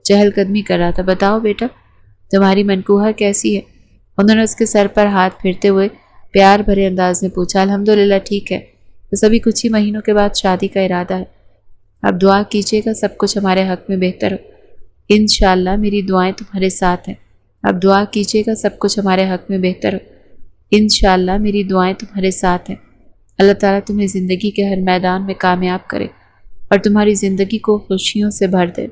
چہل قدمی کر رہا تھا۔ بتاؤ بیٹا تمہاری منکوہا کیسی ہے؟ انہوں نے اس کے سر پر ہاتھ پھیرتے ہوئے پیار بھرے انداز میں پوچھا۔ الحمدللہ ٹھیک ہے، بس ابھی کچھ ہی مہینوں کے بعد شادی کا ارادہ ہے۔ اب دعا کیجیے گا سب کچھ ہمارے حق میں بہتر ہو۔ انشاءاللہ میری دعائیں تمہارے ساتھ ہیں۔ اب دعا کیجیے گا سب کچھ ہمارے حق میں بہتر ہو۔ انشاءاللہ میری دعائیں تمہارے ساتھ ہیں۔ اللہ تعالیٰ تمہیں زندگی کے ہر میدان میں کامیاب کرے اور تمہاری زندگی کو خوشیوں سے بھر دے۔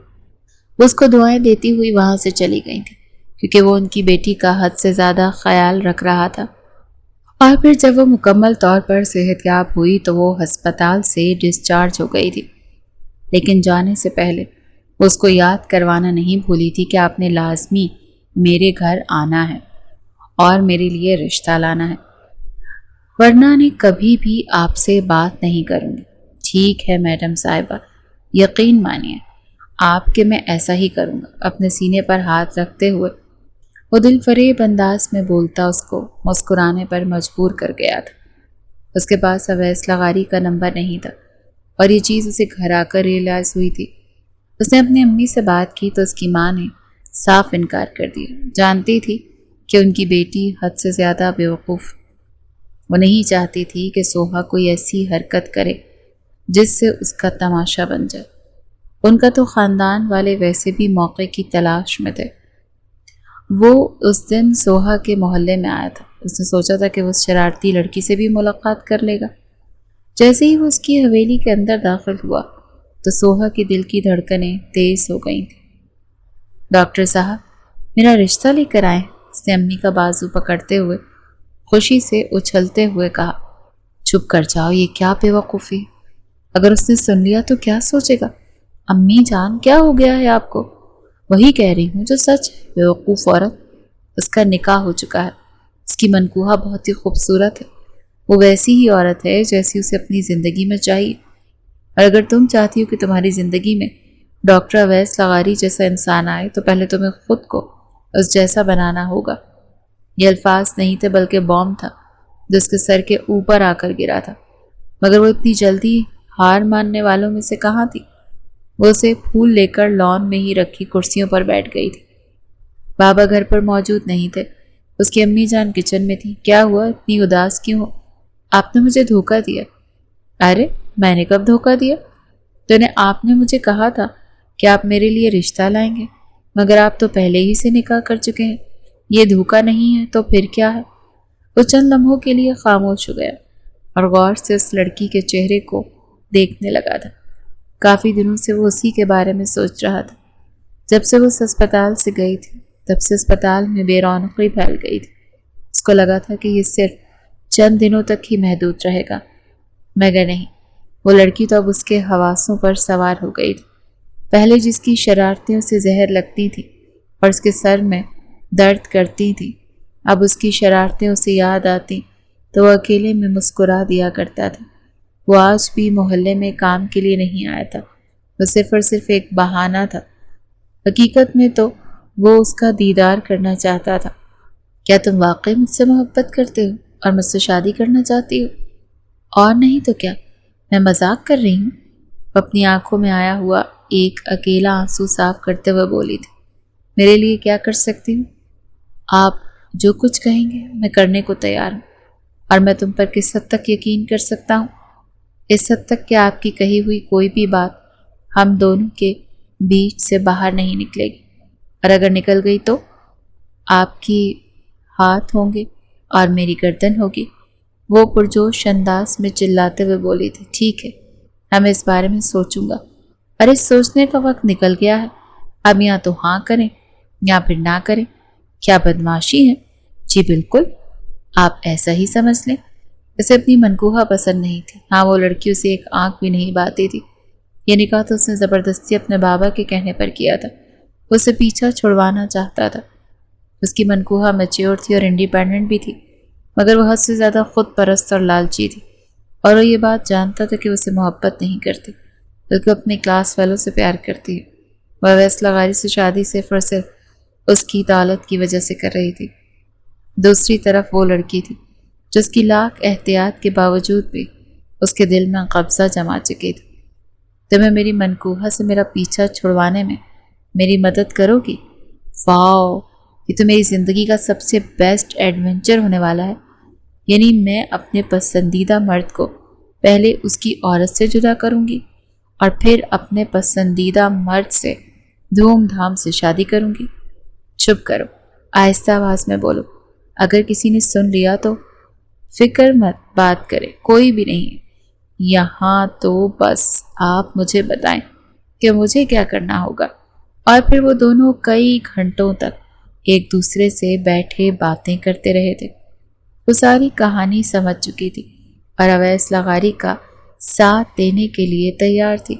وہ اس کو دعائیں دیتی ہوئی وہاں سے چلی گئی تھی، کیونکہ وہ ان کی بیٹی کا حد سے زیادہ خیال رکھ رہا تھا۔ اور پھر جب وہ مکمل طور پر صحت یاب ہوئی تو وہ ہسپتال سے ڈسچارج ہو گئی تھی، لیکن جانے سے پہلے وہ اس کو یاد کروانا نہیں بھولی تھی کہ آپ نے لازمی میرے گھر آنا ہے اور میرے لیے رشتہ لانا ہے، ورنہ نے کبھی بھی آپ سے بات نہیں کروں گی۔ ٹھیک ہے میڈم صاحبہ، یقین مانیے آپ کہ میں ایسا ہی کروں گا۔ اپنے سینے پر ہاتھ رکھتے ہوئے وہ دل فریب انداز میں بولتا اس کو مسکرانے پر مجبور کر گیا تھا۔ اس کے پاس اویس لغاری کا نمبر نہیں تھا، اور یہ چیز اسے گھر آ کر ریئلائز ہوئی تھی۔ اس نے اپنی امی سے بات کی تو اس کی ماں نے صاف انکار کر دیا۔ جانتی تھی کہ ان کی بیٹی حد سے زیادہ بیوقوف۔ وہ نہیں چاہتی تھی کہ سوہا کوئی ایسی حرکت کرے جس سے اس کا تماشا بن جائے۔ ان کا تو خاندان والے ویسے بھی موقع کی تلاش میں تھے۔ وہ اس دن سوہا کے محلے میں آیا تھا۔ اس نے سوچا تھا کہ وہ اس شرارتی لڑکی سے بھی ملاقات کر لے گا۔ جیسے ہی وہ اس کی حویلی کے اندر داخل ہوا تو سوہا کی دل کی دھڑکنیں تیز ہو گئی تھیں۔ ڈاکٹر صاحب میرا رشتہ لے کر آئے، اس نے امی کا بازو پکڑتے ہوئے خوشی سے اچھلتے ہوئے کہا۔ چپ کر جاؤ، یہ کیا بے وقوفی، اگر اس نے سن لیا تو کیا سوچے گا؟ امی جان کیا ہو گیا ہے آپ کو؟ وہی کہہ رہی ہوں جو سچ ہے بیوقوف عورت، اس کا نکاح ہو چکا ہے، اس کی منکوحہ بہت ہی خوبصورت ہے، وہ ویسی ہی عورت ہے جیسی اسے اپنی زندگی میں چاہیے، اور اگر تم چاہتی ہو کہ تمہاری زندگی میں ڈاکٹر اویس لغاری جیسا انسان آئے تو پہلے تمہیں خود کو اس جیسا بنانا ہوگا۔ یہ الفاظ نہیں تھے بلکہ بام تھا جو اس کے سر کے اوپر آ کر گرا تھا، مگر وہ اتنی جلدی ہار ماننے والوں میں سے کہاں تھی۔ وہ اسے پھول لے کر لان میں ہی رکھی کرسیوں پر بیٹھ گئی تھی۔ بابا گھر پر موجود نہیں تھے، اس کی امی جان کچن میں تھی۔ کیا ہوا، اتنی اداس کیوں ہو؟ آپ نے مجھے دھوکہ دیا۔ ارے میں نے کب دھوکہ دیا؟ آپ نے مجھے کہا تھا کہ آپ میرے لیے رشتہ لائیں گے، مگر آپ تو پہلے ہی سے نکاح کر چکے ہیں۔ یہ دھوکہ نہیں ہے تو پھر کیا ہے؟ وہ چند لمحوں کے لیے خاموش ہو گیا اور غور سے اس لڑکی کے چہرے کو دیکھنے لگا تھا۔ کافی دنوں سے وہ اسی کے بارے میں سوچ رہا تھا۔ جب سے وہ اس اسپتال سے گئی تھی تب سے اسپتال میں بے رونقی پھیل گئی تھی۔ اس کو لگا تھا کہ یہ صرف چند دنوں تک ہی محدود رہے گا، مگر نہیں، وہ لڑکی تو اب اس کے حواسوں پر سوار ہو گئی تھی۔ پہلے جس کی شرارتیں اسے زہر لگتی تھی اور اس کے سر میں درد کرتی تھی، اب اس کی شرارتیں اسے یاد آتی تو وہ اکیلے میں مسکرا دیا کرتا تھا۔ وہ آج بھی محلے میں کام کے لیے نہیں آیا تھا، وہ صرف اور صرف ایک بہانہ تھا۔ حقیقت میں تو وہ اس کا دیدار کرنا چاہتا تھا۔ کیا تم واقعی مجھ سے محبت کرتے ہو اور مجھ سے شادی کرنا چاہتی ہو؟ اور نہیں تو کیا، میں مذاق کر رہی ہوں۔ وہ اپنی آنکھوں میں آیا ہوا ایک اکیلا آنسو صاف کرتے ہوئے بولی تھی۔ میرے لیے کیا کر سکتی ہوں؟ آپ جو کچھ کہیں گے میں کرنے کو تیار ہوں، اور میں تم پر کس حد تک یقین کر سکتا ہوں؟ اس حد تک کہ آپ کی کہی ہوئی کوئی بھی بات ہم دونوں کے بیچ سے باہر نہیں نکلے گی، اور اگر نکل گئی تو آپ کی ہاتھ ہوں گے اور میری گردن ہوگی۔ وہ پرجوش انداز میں چلاتے ہوئے بولی تھی۔ ٹھیک ہے، میں اس بارے میں سوچوں گا، اور اس سوچنے کا وقت نکل گیا ہے۔ اب یا تو ہاں کریں یا پھر نہ کریں۔ کیا بدمعاشی ہے؟ جی بالکل، آپ ایسا ہی سمجھ لیں۔ اسے اپنی منکوحہ پسند نہیں تھی، ہاں وہ لڑکیوں سے ایک آنکھ بھی نہیں باتی تھی۔ یہ نکاح تو اس نے زبردستی اپنے بابا کے کہنے پر کیا تھا، وہ اسے پیچھا چھڑوانا چاہتا تھا۔ اس کی منکوحہ میچور تھی اور انڈیپینڈنٹ بھی تھی، مگر وہ حد سے زیادہ خود پرست اور لالچی تھی، اور وہ یہ بات جانتا تھا کہ وہ اسے محبت نہیں کرتی بلکہ اپنے کلاس والوں سے پیار کرتی ہے۔ وہ اویس لغاری سے شادی صرف اور صرف اس کی دولت کی وجہ سے کر رہی تھی۔ دوسری طرف وہ لڑکی تھی جو اس کی لاکھ احتیاط کے باوجود بھی اس کے دل میں قبضہ جما چکی تھی۔ تمہیں میری منکوحہ سے میرا پیچھا چھڑوانے میں میری مدد کرو گی؟ واو، یہ تو میری زندگی کا سب سے بیسٹ ایڈونچر ہونے والا ہے۔ یعنی میں اپنے پسندیدہ مرد کو پہلے اس کی عورت سے جدا کروں گی اور پھر اپنے پسندیدہ مرد سے دھوم دھام سے شادی کروں گی۔ چپ کرو، آہستہ آواز میں بولو، اگر کسی نے سن لیا تو؟ فکر مت بات کرے، کوئی بھی نہیں یہاں، تو بس آپ مجھے بتائیں کہ مجھے کیا کرنا ہوگا۔ اور پھر وہ دونوں کئی گھنٹوں تک ایک دوسرے سے بیٹھے باتیں کرتے رہے تھے۔ وہ ساری کہانی سمجھ چکی تھی اور اویس لغاری کا ساتھ دینے کے لیے تیار تھی۔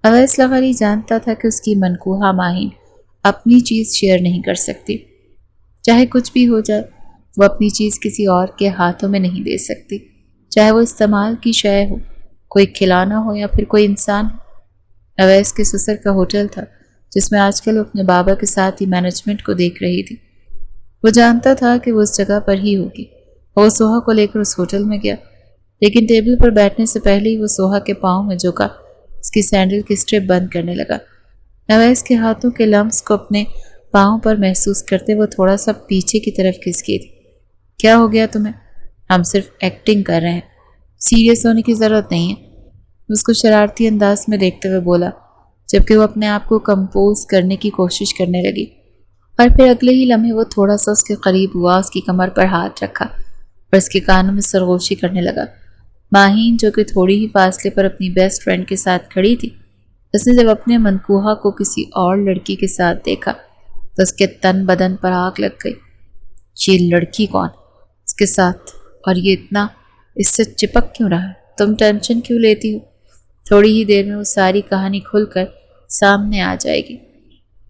اویس لغاری جانتا تھا کہ اس کی منکوحہ ماہین اپنی چیز شیئر نہیں کر سکتی، چاہے کچھ بھی ہو جائے، وہ اپنی چیز کسی اور کے ہاتھوں میں نہیں دے سکتی، چاہے وہ استعمال کی شے ہو، کوئی کھلانا ہو یا پھر کوئی انسان ہو۔ اویس کے سسر کا ہوٹل تھا جس میں آج کل وہ اپنے بابا کے ساتھ ہی مینجمنٹ کو دیکھ رہی تھی۔ وہ جانتا تھا کہ وہ اس جگہ پر ہی ہوگی۔ وہ سوہا کو لے کر اس ہوٹل میں گیا، لیکن ٹیبل پر بیٹھنے سے پہلے ہی وہ سوہا کے پاؤں میں جھکا، اس کی سینڈل کی اسٹرپ بند کرنے لگا۔ اویس کے ہاتھوں کے لمس کو اپنے پاؤں پر محسوس کرتے وہ تھوڑا سا پیچھے کی طرف کھسک گئی تھی۔ کیا ہو گیا تمہیں؟ ہم صرف ایکٹنگ کر رہے ہیں، سیریس ہونے کی ضرورت نہیں ہے، اس کو شرارتی انداز میں دیکھتے ہوئے بولا، جبکہ وہ اپنے آپ کو کمپوز کرنے کی کوشش کرنے لگی۔ اور پھر اگلے ہی لمحے وہ تھوڑا سا اس کے قریب ہوا، اس کی کمر پر ہاتھ رکھا اور اس کے کانوں میں سرگوشی کرنے لگا۔ ماہین جو کہ تھوڑی ہی فاصلے پر اپنی بیسٹ فرینڈ کے ساتھ کھڑی تھی، اس نے جب اپنے منکوحہ کو کسی اور لڑکی کے ساتھ دیکھا تو اس کے تن بدن پر آگ لگ گئی۔ یہ لڑکی کون؟ اس کے ساتھ، اور یہ اتنا اس سے چپک کیوں رہا ہے؟ تم ٹینشن کیوں لیتی ہو؟ تھوڑی ہی دیر میں وہ ساری کہانی کھل کر سامنے آ جائے گی۔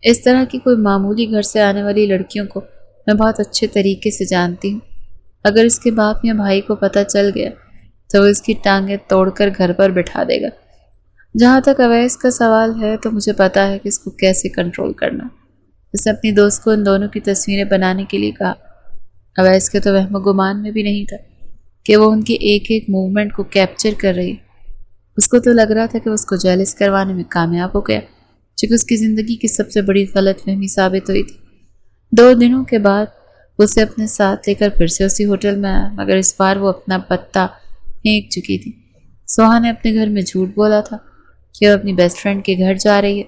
اس طرح کی کوئی معمولی گھر سے آنے والی لڑکیوں کو میں بہت اچھے طریقے سے جانتی ہوں۔ اگر اس کے باپ یا بھائی کو پتہ چل گیا تو وہ اس کی ٹانگیں توڑ کر گھر پر بٹھا دے گا۔ جہاں تک اویس کا سوال ہے تو مجھے پتا ہے کہ اس کو کیسے کنٹرول کرنا۔ اس نے اپنی دوست کو ان دونوں کی تصویریں بنانے کے لیے کہا۔ اویس کے تو وہم و گمان میں بھی نہیں تھا کہ وہ ان کے ایک ایک موومنٹ کو کیپچر کر رہی ہے۔ اس کو تو لگ رہا تھا کہ وہ اس کو جیلس کروانے میں کامیاب ہو گیا، چونکہ اس کی زندگی کی سب سے بڑی غلط فہمی ثابت ہوئی تھی۔ 2 دنوں کے بعد اسے اپنے ساتھ لے کر پھر سے اسی ہوٹل میں آیا، مگر اس بار وہ اپنا پتہ پھینک چکی تھی۔ سوہا نے اپنے گھر میں جھوٹ بولا تھا کہ وہ اپنی بیسٹ فرینڈ کے گھر جا رہی ہے۔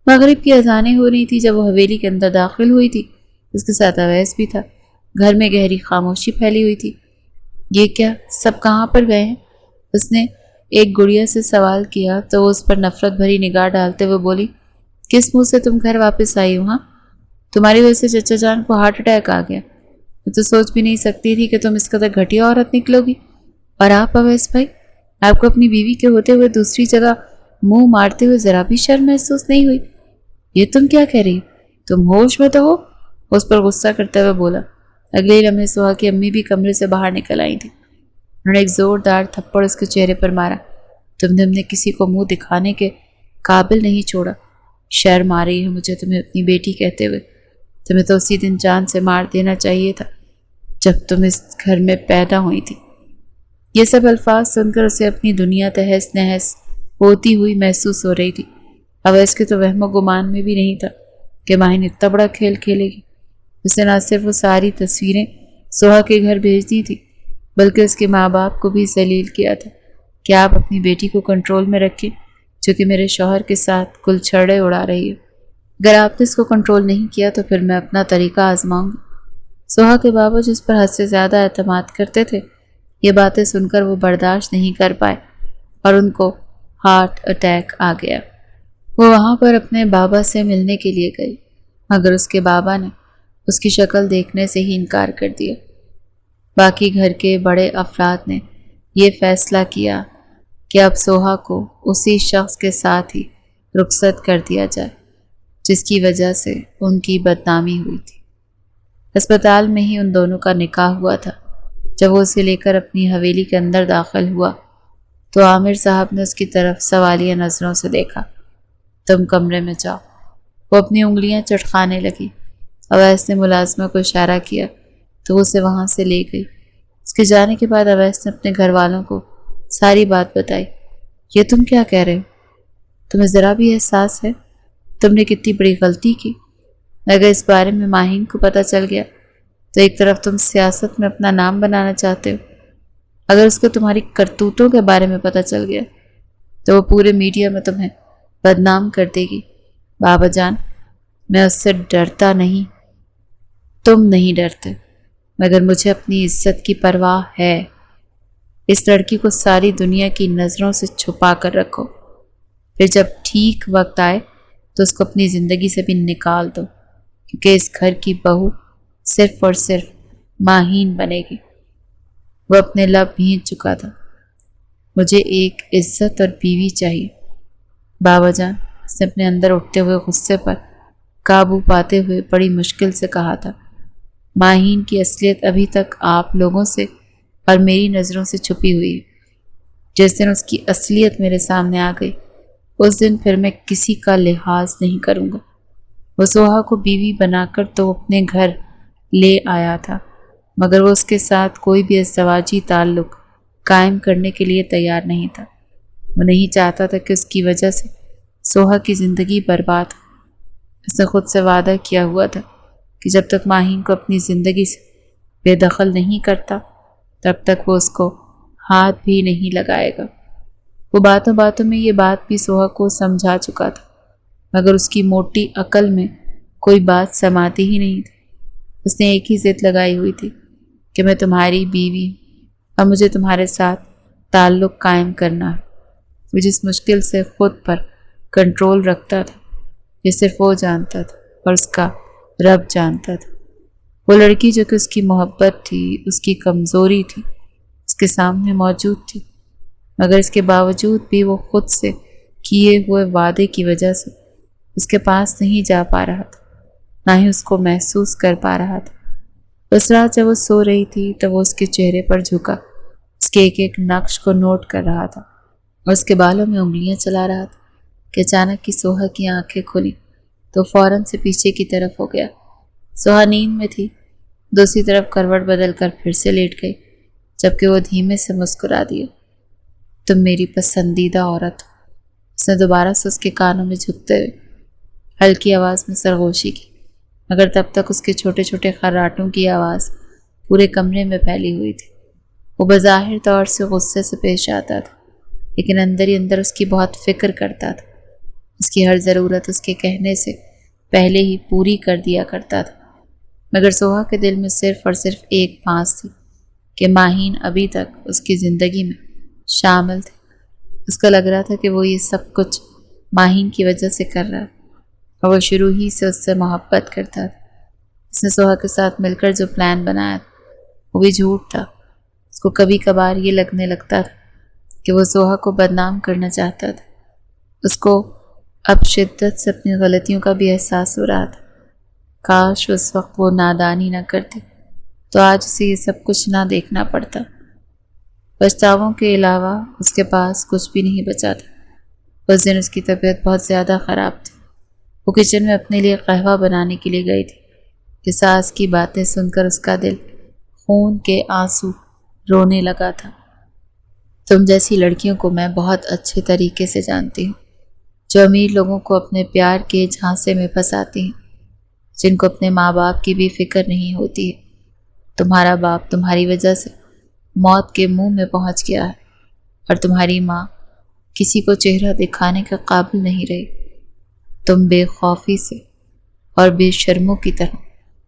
مغرب کی اذانیں ہو رہی تھی جب وہ حویلی کے اندر داخل ہوئی تھی۔ اس کے ساتھ اویس بھی تھا۔ گھر میں گہری خاموشی پھیلی ہوئی تھی۔ یہ کیا، سب کہاں پر گئے ہیں؟ اس نے ایک گڑیا سے سوال کیا تو وہ اس پر نفرت بھری نگاہ ڈالتے ہوئے بولی، کس منہ سے تم گھر واپس آئی ہو؟ ہاں، تمہاری وجہ سے چچا جان کو ہارٹ اٹیک آ گیا۔ میں تو سوچ بھی نہیں سکتی تھی کہ تم اس قدر گھٹیا عورت نکلو گی۔ اور آپ اویس بھائی، آپ کو اپنی بیوی کے ہوتے ہوئے دوسری جگہ منہ مارتے ہوئے ذرا بھی شرم محسوس نہیں ہوئی؟ یہ تم کیا کہہ رہی؟ تم ہوش میں تو ہو؟ اس پر غصہ کرتے ہوئے بولا۔ اگلے لمحے سوہا کی امی بھی کمرے سے باہر نکل آئی تھی۔ انہوں نے ایک زوردار تھپڑ اس کے چہرے پر مارا۔ تم نے ہم نے کسی کو منہ دکھانے کے قابل نہیں چھوڑا۔ شرم آ رہی ہے مجھے تمہیں اپنی بیٹی کہتے ہوئے۔ تمہیں تو اسی دن جان سے مار دینا چاہیے تھا جب تم اس گھر میں پیدا ہوئی تھی۔ یہ سب الفاظ سن کر اسے اپنی دنیا تہس نہس ہوتی ہوئی محسوس ہو رہی تھی۔ اویس کے تو وہم و گمان میں بھی نہیں تھا کہ ماہین اتنا بڑا کھیل کھیلے گی۔ اس نے نہ صرف وہ ساری تصویریں سوہا کے گھر بھیج دی تھی بلکہ اس کے ماں باپ کو بھی ذلیل کیا تھا کہ آپ اپنی بیٹی کو کنٹرول میں رکھیں جو کہ میرے شوہر کے ساتھ کل چھڑے اڑا رہی ہے۔ اگر آپ نے اس کو کنٹرول نہیں کیا تو پھر میں اپنا طریقہ آزماؤں گا۔ سوہا کے بابا جس پر حد سے زیادہ اعتماد کرتے تھے، یہ باتیں سن کر وہ برداشت نہیں کر پائے اور ان کو ہارٹ اٹیک آ گیا۔ وہ وہاں پر اپنے بابا سے ملنے کے لیے گئی مگر اس کے بابا نے اس کی شکل دیکھنے سے ہی انکار کر دیا۔ باقی گھر کے بڑے افراد نے یہ فیصلہ کیا کہ اب سوہا کو اسی شخص کے ساتھ ہی رخصت کر دیا جائے جس کی وجہ سے ان کی بدنامی ہوئی تھی۔ اسپتال میں ہی ان دونوں کا نکاح ہوا تھا۔ جب وہ اسے لے کر اپنی حویلی کے اندر داخل ہوا تو عامر صاحب نے اس کی طرف سوالیہ نظروں سے دیکھا۔ تم کمرے میں جاؤ۔ وہ اپنی انگلیاں چٹکانے لگی۔ اویس نے ملازمہ کو اشارہ کیا تو وہ اسے وہاں سے لے گئی۔ اس کے جانے کے بعد اویس نے اپنے گھر والوں کو ساری بات بتائی۔ یہ تم کیا کہہ رہے ہو؟ تمہیں ذرا بھی احساس ہے تم نے کتنی بڑی غلطی کی؟ اگر اس بارے میں ماہین کو پتہ چل گیا تو ایک طرف تم سیاست میں اپنا نام بنانا چاہتے ہو، اگر اس کو تمہاری کرتوتوں کے بارے میں پتہ چل گیا تو وہ پورے میڈیا میں تمہیں بدنام کر دے گی۔ بابا جان، میں اس سے ڈرتا نہیں، تم نہیں ڈرتے، مگر مجھے اپنی عزت کی پرواہ ہے۔ اس لڑکی کو ساری دنیا کی نظروں سے چھپا کر رکھو، پھر جب ٹھیک وقت آئے تو اس کو اپنی زندگی سے بھی نکال دو، کیونکہ اس گھر کی بہو صرف اور صرف ماہین بنے گی۔ وہ اپنے لب بھینچ چکا تھا۔ مجھے ایک عزت اور بیوی چاہیے۔ بابا جان، اس نے اپنے اندر اٹھتے ہوئے غصے پر قابو پاتے ہوئے بڑی مشکل سے کہا تھا، ماہین کی اصلیت ابھی تک آپ لوگوں سے اور میری نظروں سے چھپی ہوئی ہے۔ جس دن اس کی اصلیت میرے سامنے آ گئی اس دن پھر میں کسی کا لحاظ نہیں کروں گا۔ وہ سوہا کو بیوی بنا کر تو اپنے گھر لے آیا تھا مگر وہ اس کے ساتھ کوئی بھی ازدواجی تعلق قائم کرنے کے لیے تیار نہیں تھا۔ وہ نہیں چاہتا تھا کہ اس کی وجہ سے سوہا کی زندگی برباد ہو۔ اس نے خود سے وعدہ کیا ہوا تھا کہ جب تک ماہین کو اپنی زندگی سے بے دخل نہیں کرتا تب تک وہ اس کو ہاتھ بھی نہیں لگائے گا۔ وہ باتوں باتوں میں یہ بات بھی سوہا کو سمجھا چکا تھا مگر اس کی موٹی عقل میں کوئی بات سماتی ہی نہیں تھی۔ اس نے ایک ہی ضد لگائی ہوئی تھی کہ میں تمہاری بیوی ہوں اور مجھے تمہارے ساتھ تعلق قائم کرنا ہے۔ وہ جس مشکل سے خود پر کنٹرول رکھتا تھا یہ صرف وہ جانتا تھا اور اس کا رب جانتا تھا۔ وہ لڑکی جو کہ اس کی محبت تھی، اس کی کمزوری تھی، اس کے سامنے موجود تھی مگر اس کے باوجود بھی وہ خود سے کیے ہوئے وعدے کی وجہ سے اس کے پاس نہیں جا پا رہا تھا، نہ ہی اس کو محسوس کر پا رہا تھا۔ اس رات جب وہ سو رہی تھی تو وہ اس کے چہرے پر جھکا، اس کے ایک ایک نقش کو نوٹ کر رہا تھا اور اس کے بالوں میں انگلیاں چلا رہا تھا کہ اچانک کی سوہا کی آنکھیں کھلی تو فوراً سے پیچھے کی طرف ہو گیا۔ سوہا نیند میں تھی، دوسری طرف کروٹ بدل کر پھر سے لیٹ گئی، جبکہ وہ دھیمے سے مسکرا دیا۔ تم میری پسندیدہ عورت ہو، اس نے دوبارہ سے اس کے کانوں میں جھکتے ہوئے ہلکی آواز میں سرگوشی کی، مگر تب تک اس کے چھوٹے چھوٹے خراٹوں کی آواز پورے کمرے میں پھیلی ہوئی تھی۔ وہ بظاہر طور سے غصے سے پیش آتا تھا، لیکن اندر ہی اندر اس کی بہت فکر کرتا تھا۔ اس کی ہر ضرورت اس کے کہنے سے پہلے ہی پوری کر دیا کرتا تھا، مگر سوہا کے دل میں صرف اور صرف ایک بانس تھی کہ ماہین ابھی تک اس کی زندگی میں شامل تھے۔ اس کو لگ رہا تھا کہ وہ یہ سب کچھ ماہین کی وجہ سے کر رہا ہے اور وہ شروع ہی سے اس سے محبت کرتا تھا۔ اس نے سوہا کے ساتھ مل کر جو پلان بنایا تھا وہ بھی جھوٹ تھا۔ اس کو کبھی کبھار یہ لگنے لگتا تھا کہ وہ سوہا کو بدنام کرنا چاہتا تھا۔ اس کو اب شدت سے اپنی غلطیوں کا بھی احساس ہو رہا تھا۔ کاش اس وقت وہ نادانی نہ کرتے تو آج اسے یہ سب کچھ نہ دیکھنا پڑتا۔ پچھتاووں کے علاوہ اس کے پاس کچھ بھی نہیں بچا تھا۔ اس دن اس کی طبیعت بہت زیادہ خراب تھی۔ وہ کچن میں اپنے لیے قہوہ بنانے کے لیے گئی تھی کہ ساس کی باتیں سن کر اس کا دل خون کے آنسو رونے لگا تھا۔ تم جیسی لڑکیوں کو میں بہت اچھے طریقے سے جانتی ہوں، جو امیر لوگوں کو اپنے پیار کے جھانسے میں پھنساتی ہیں، جن کو اپنے ماں باپ کی بھی فکر نہیں ہوتی ہے۔ تمہارا باپ تمہاری وجہ سے موت کے منہ میں پہنچ گیا ہے اور تمہاری ماں کسی کو چہرہ دکھانے کے قابل نہیں رہی۔ تم بے خوفی سے اور بے شرموں کی طرح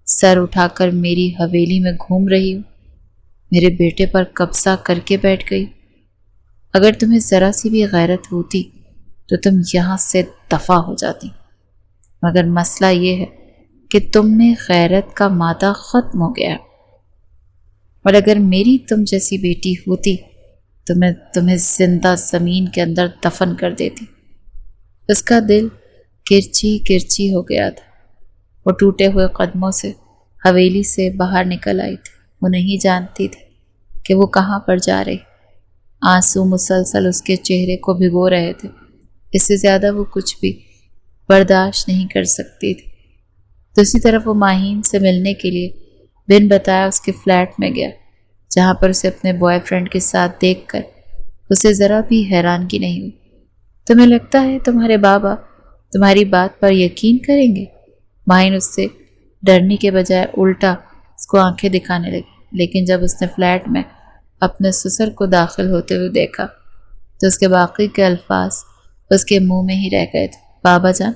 سر اٹھا کر میری حویلی میں گھوم رہی ہو، میرے بیٹے پر قبضہ کر کے بیٹھ گئی۔ اگر تمہیں ذرا سی بھی غیرت ہوتی تو تم یہاں سے دفع ہو جاتی، مگر مسئلہ یہ ہے کہ تم میں غیرت کا مادہ ختم ہو گیا ہے، اور اگر میری تم جیسی بیٹی ہوتی تو میں تمہیں زندہ زمین کے اندر دفن کر دیتی۔ اس کا دل کرچی کرچی ہو گیا تھا۔ وہ ٹوٹے ہوئے قدموں سے حویلی سے باہر نکل آئی تھی۔ وہ نہیں جانتی تھی کہ وہ کہاں پر جا رہی۔ آنسو مسلسل اس کے چہرے کو بھگو رہے تھے، اس سے زیادہ وہ کچھ بھی برداشت نہیں کر سکتی تھی۔ دوسری طرف وہ ماہین سے ملنے کے لیے بن بتایا اس کے فلیٹ میں گیا، جہاں پر اسے اپنے بوائے فرینڈ کے ساتھ دیکھ کر اسے ذرا بھی حیرانگی نہیں ہوئی۔ تمہیں لگتا ہے تمہارے بابا تمہاری بات پر یقین کریں گے؟ ماہین اس سے ڈرنے کے بجائے الٹا اس کو آنکھیں دکھانے لگی، لیکن جب اس نے فلیٹ میں اپنے سسر کو داخل ہوتے ہوئے دیکھا تو اس کے باقی کے الفاظ اس کے منہ میں ہی رہ گئے تھے۔ بابا جان،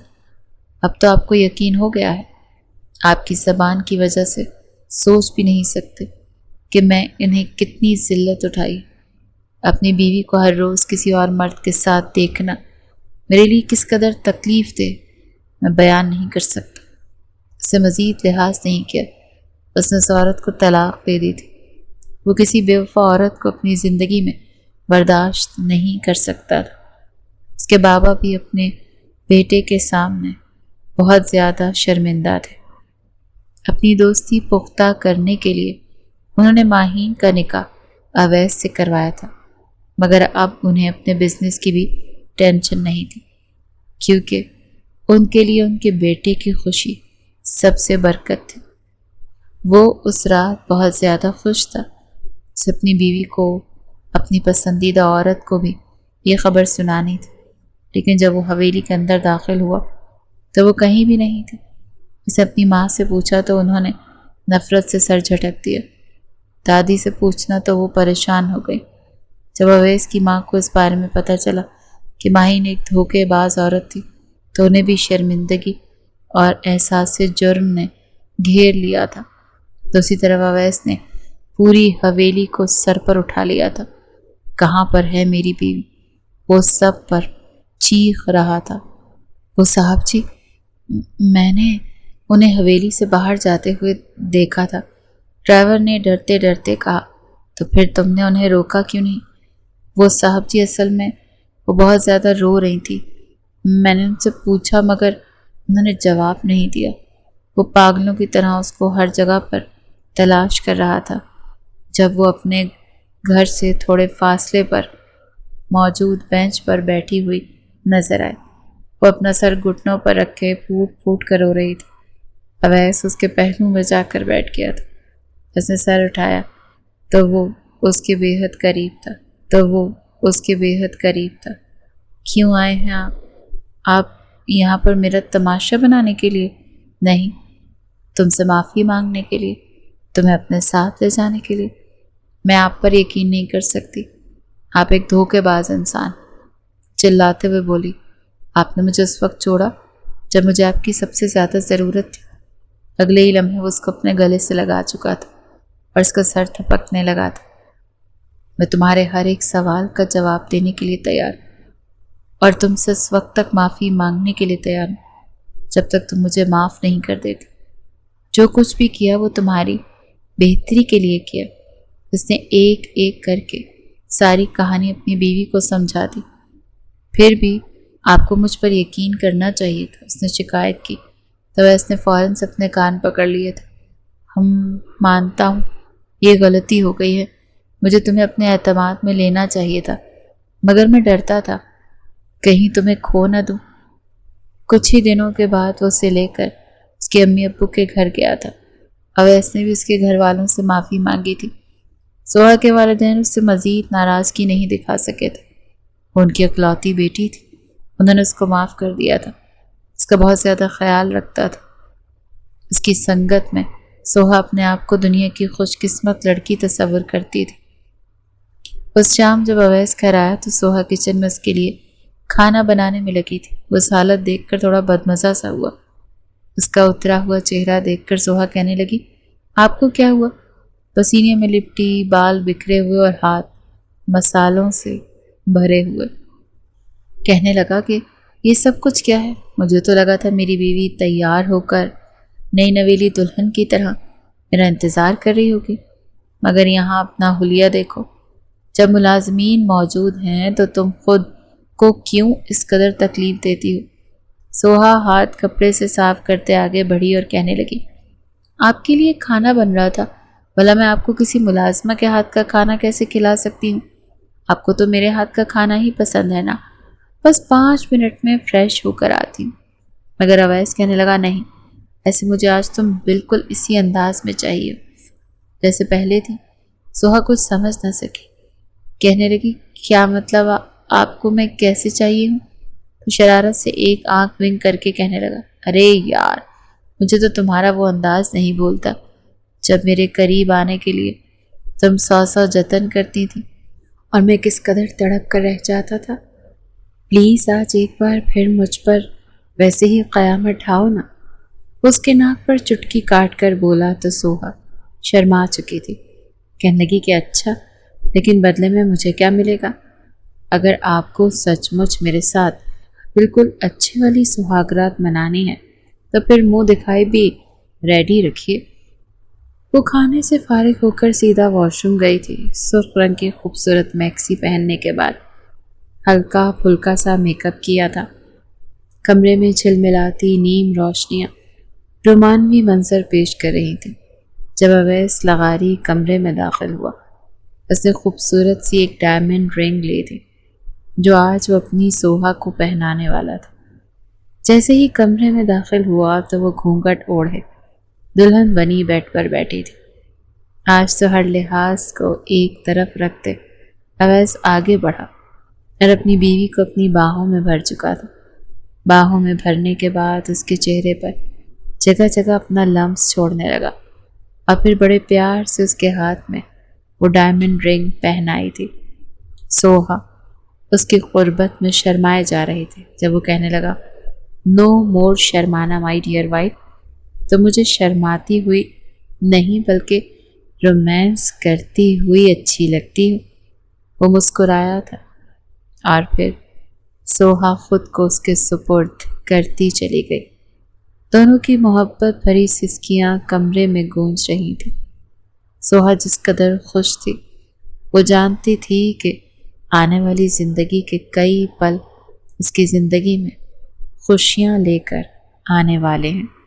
اب تو آپ کو یقین ہو گیا ہے۔ آپ کی زبان کی وجہ سے سوچ بھی نہیں سکتے کہ میں انہیں کتنی ذلت اٹھائی۔ اپنی بیوی کو ہر روز کسی اور مرد کے ساتھ دیکھنا میرے لیے کس قدر تکلیف دے میں بیان نہیں کر سکتا۔ اسے مزید لحاظ نہیں کیا، اس نے اس عورت کو طلاق دے دی تھی۔ وہ کسی بے وفا عورت کو اپنی زندگی میں برداشت نہیں کر سکتا تھا۔ اس کے بابا بھی اپنے بیٹے کے سامنے بہت زیادہ شرمندہ تھے۔ اپنی دوستی پختہ کرنے کے لیے انہوں نے ماہین کا نکاح اویس سے کروایا تھا، مگر اب انہیں اپنے بزنس کی بھی ٹینشن نہیں تھی، کیونکہ ان کے لیے ان کے بیٹے کی خوشی سب سے برکت تھی۔ وہ اس رات بہت زیادہ خوش تھا۔ اسے اپنی بیوی کو، اپنی پسندیدہ عورت کو بھی یہ خبر سنانی تھی، لیکن جب وہ حویلی کے اندر داخل ہوا تو وہ کہیں بھی نہیں تھے۔ اسے اپنی ماں سے پوچھا تو انہوں نے نفرت سے سر جھٹک دیا۔ دادی سے پوچھنا تو وہ پریشان ہو گئی۔ جب اویس کی ماں کو اس بارے میں پتہ چلا کہ ماہین ایک دھوکے باز عورت تھی تو انہیں بھی شرمندگی اور احساس جرم نے گھیر لیا تھا۔ دوسری طرف اویس نے پوری حویلی کو سر پر اٹھا لیا تھا۔ کہاں پر ہے میری بیوی؟ وہ سب پر چیخ رہا تھا۔ وہ صاحب جی، میں نے انہیں حویلی سے باہر جاتے ہوئے دیکھا تھا، ڈرائیور نے ڈرتے ڈرتے کہا۔ تو پھر تم نے انہیں روکا کیوں نہیں؟ وہ صاحب جی، اصل میں وہ بہت زیادہ رو رہی تھی، میں نے ان سے پوچھا مگر انہوں نے جواب نہیں دیا۔ وہ پاگلوں کی طرح اس کو ہر جگہ پر تلاش کر رہا تھا۔ جب وہ اپنے گھر سے تھوڑے فاصلے پر موجود بینچ پر بیٹھی ہوئی نظر آئی، وہ اپنا سر گھٹنوں پر رکھے پھوٹ پھوٹ کر رو رہی تھی۔ اویس اس کے پہلو میں جا کر بیٹھ گیا تھا۔ اس نے سر اٹھایا تو وہ اس کے بے حد قریب تھا۔ کیوں آئے ہیں آپ؟ آپ یہاں پر میرا تماشا بنانے کے لیے؟ نہیں، تم سے معافی مانگنے کے لیے، تمہیں اپنے ساتھ لے جانے کے لیے۔ میں آپ پر یقین نہیں کر سکتی، آپ ایک دھوکے باز انسان، چلاتے ہوئے بولی۔ آپ نے مجھے اس وقت چھوڑا جب مجھے آپ کی سب سے زیادہ ضرورت تھی۔ اگلے ہی لمحے وہ اس کو اپنے گلے سے لگا چکا تھا اور اس کا سر تھپکنے لگا تھا۔ میں تمہارے ہر ایک سوال کا جواب دینے کے لیے تیار ہوں اور تم سے اس وقت تک معافی مانگنے کے لیے تیار ہوں جب تک تم مجھے معاف نہیں کر دیتی۔ جو کچھ بھی کیا وہ تمہاری بہتری کے لیے کیا۔ اس نے ایک ایک کر کے ساری کہانی اپنی بیوی کو سمجھا دی۔ پھر بھی آپ کو مجھ پر یقین کرنا چاہیے تھا، اس نے شکایت کی۔ تو اس نے فوراً سے اپنے کان پکڑ لیے تھے۔ مانتا ہوں یہ غلطی ہو گئی ہے، مجھے تمہیں اپنے اعتماد میں لینا چاہیے تھا، مگر میں ڈرتا تھا کہیں تمہیں کھو نہ دوں۔ کچھ ہی دنوں کے بعد وہ اسے لے کر اس کے امی ابو کے گھر گیا تھا۔ اویس نے بھی اس کے گھر والوں سے معافی مانگی تھی۔ سوہا کے والدین اس سے مزید ناراضگی نہیں دکھا سکے تھے۔ وہ ان کی اکلوتی بیٹی تھی، انہوں نے اس کو معاف کر دیا تھا، اس کا بہت زیادہ خیال رکھتا تھا۔ اس کی سنگت میں سوہا اپنے آپ کو دنیا کی خوش قسمت لڑکی تصور کرتی تھی۔ اس شام جب اویس گھر آیا تو سوہا کچن میں اس کے لیے کھانا بنانے میں لگی تھی۔ وہ اس حالت دیکھ کر تھوڑا بدمزہ سا ہوا۔ اس کا اترا ہوا چہرہ دیکھ کر سوہا کہنے لگی، آپ کو کیا ہوا؟ پسینے میں لپٹی، بال بکھرے ہوئے اور ہاتھ مسالوں سے بھرے ہوئے۔ کہنے لگا کہ یہ سب کچھ کیا ہے؟ مجھے تو لگا تھا میری بیوی تیار ہو کر نئی نویلی دلہن کی طرح میرا انتظار کر رہی ہوگی، مگر یہاں اپنا حلیہ دیکھو۔ جب ملازمین موجود ہیں تو تم خود کو کیوں اس قدر تکلیف دیتی ہو؟ سوہا ہاتھ کپڑے سے صاف کرتے آگے بڑھی اور کہنے لگی، آپ کے لیے کھانا بن رہا تھا، بھلا میں آپ کو کسی ملازمہ کے ہاتھ کا کھانا کیسے کھلا سکتی ہوں؟ آپ کو تو میرے ہاتھ کا کھانا ہی پسند ہے نا؟ بس 5 منٹ میں فریش ہو کر آتی ہوں۔ مگر اویس کہنے لگا، نہیں، ایسے مجھے آج تم بالکل اسی انداز میں چاہیے جیسے پہلے تھی۔ سوہا کچھ سمجھ نہ سکی، کہنے لگی، کیا مطلب آپ کو میں کیسے چاہیے ہوں؟ تو شرارت سے ایک آنکھ ونک کر کے کہنے لگا، ارے یار، مجھے تو تمہارا وہ انداز نہیں بولتا جب میرے قریب آنے کے لیے تم 100 جتن کرتی تھی اور میں کس قدر تڑپ کر رہ جاتا تھا۔ پلیز آج ایک بار پھر مجھ پر ویسے ہی قیامت ڈھاؤ نا۔ اس کے ناک پر چٹکی کاٹ کر بولا تو سوہا شرما چکی تھی، کہنے لگی کہ اچھا، لیکن بدلے میں مجھے کیا ملے گا؟ اگر آپ کو سچ مچ میرے ساتھ بالکل اچھی والی سہاگرات منانی ہے تو پھر منہ دکھائی بھی ریڈی رکھیے۔ وہ کھانے سے فارغ ہو کر سیدھا واش روم گئی تھی۔ سرخ رنگ کی خوبصورت میکسی پہننے کے بعد ہلکا پھلکا سا میک اپ کیا تھا۔ کمرے میں جھلملاتی نیم روشنیاں رومانوی منظر پیش کر رہی تھیں۔ جب اویس لغاری کمرے میں داخل ہوا، اس نے خوبصورت سی ایک ڈائمنڈ رنگ لی تھی جو آج وہ اپنی سوہا کو پہنانے والا تھا۔ جیسے ہی کمرے میں داخل ہوا تو وہ گھونگھٹ اوڑھے دلہن بنی بیڈ پر بیٹھی تھی۔ آج تو ہر لحاظ کو ایک طرف رکھتے اویس آگے بڑھا اور اپنی بیوی کو اپنی باہوں میں بھر چکا تھا۔ باہوں میں بھرنے کے بعد اس کے چہرے پر جگہ جگہ اپنا لمس چھوڑنے لگا اور پھر بڑے پیار سے اس کے ہاتھ میں وہ ڈائمنڈ رنگ پہنائی تھی۔ سوہا اس کی قربت میں شرمائے جا رہے تھے جب وہ کہنے لگا، نو مور شرمانا مائی ڈیئر وائف، تو مجھے شرماتی ہوئی نہیں بلکہ رومانس کرتی ہوئی اچھی لگتی ہو۔ وہ مسکرایا تھا اور پھر سوہا خود کو اس کے سپرد کرتی چلی گئی۔ دونوں کی محبت بھری سسکیاں کمرے میں گونج رہی تھیں۔ سوہا جس قدر خوش تھی، وہ جانتی تھی کہ آنے والی زندگی کے کئی پل اس کی زندگی میں خوشیاں لے کر آنے والے ہیں۔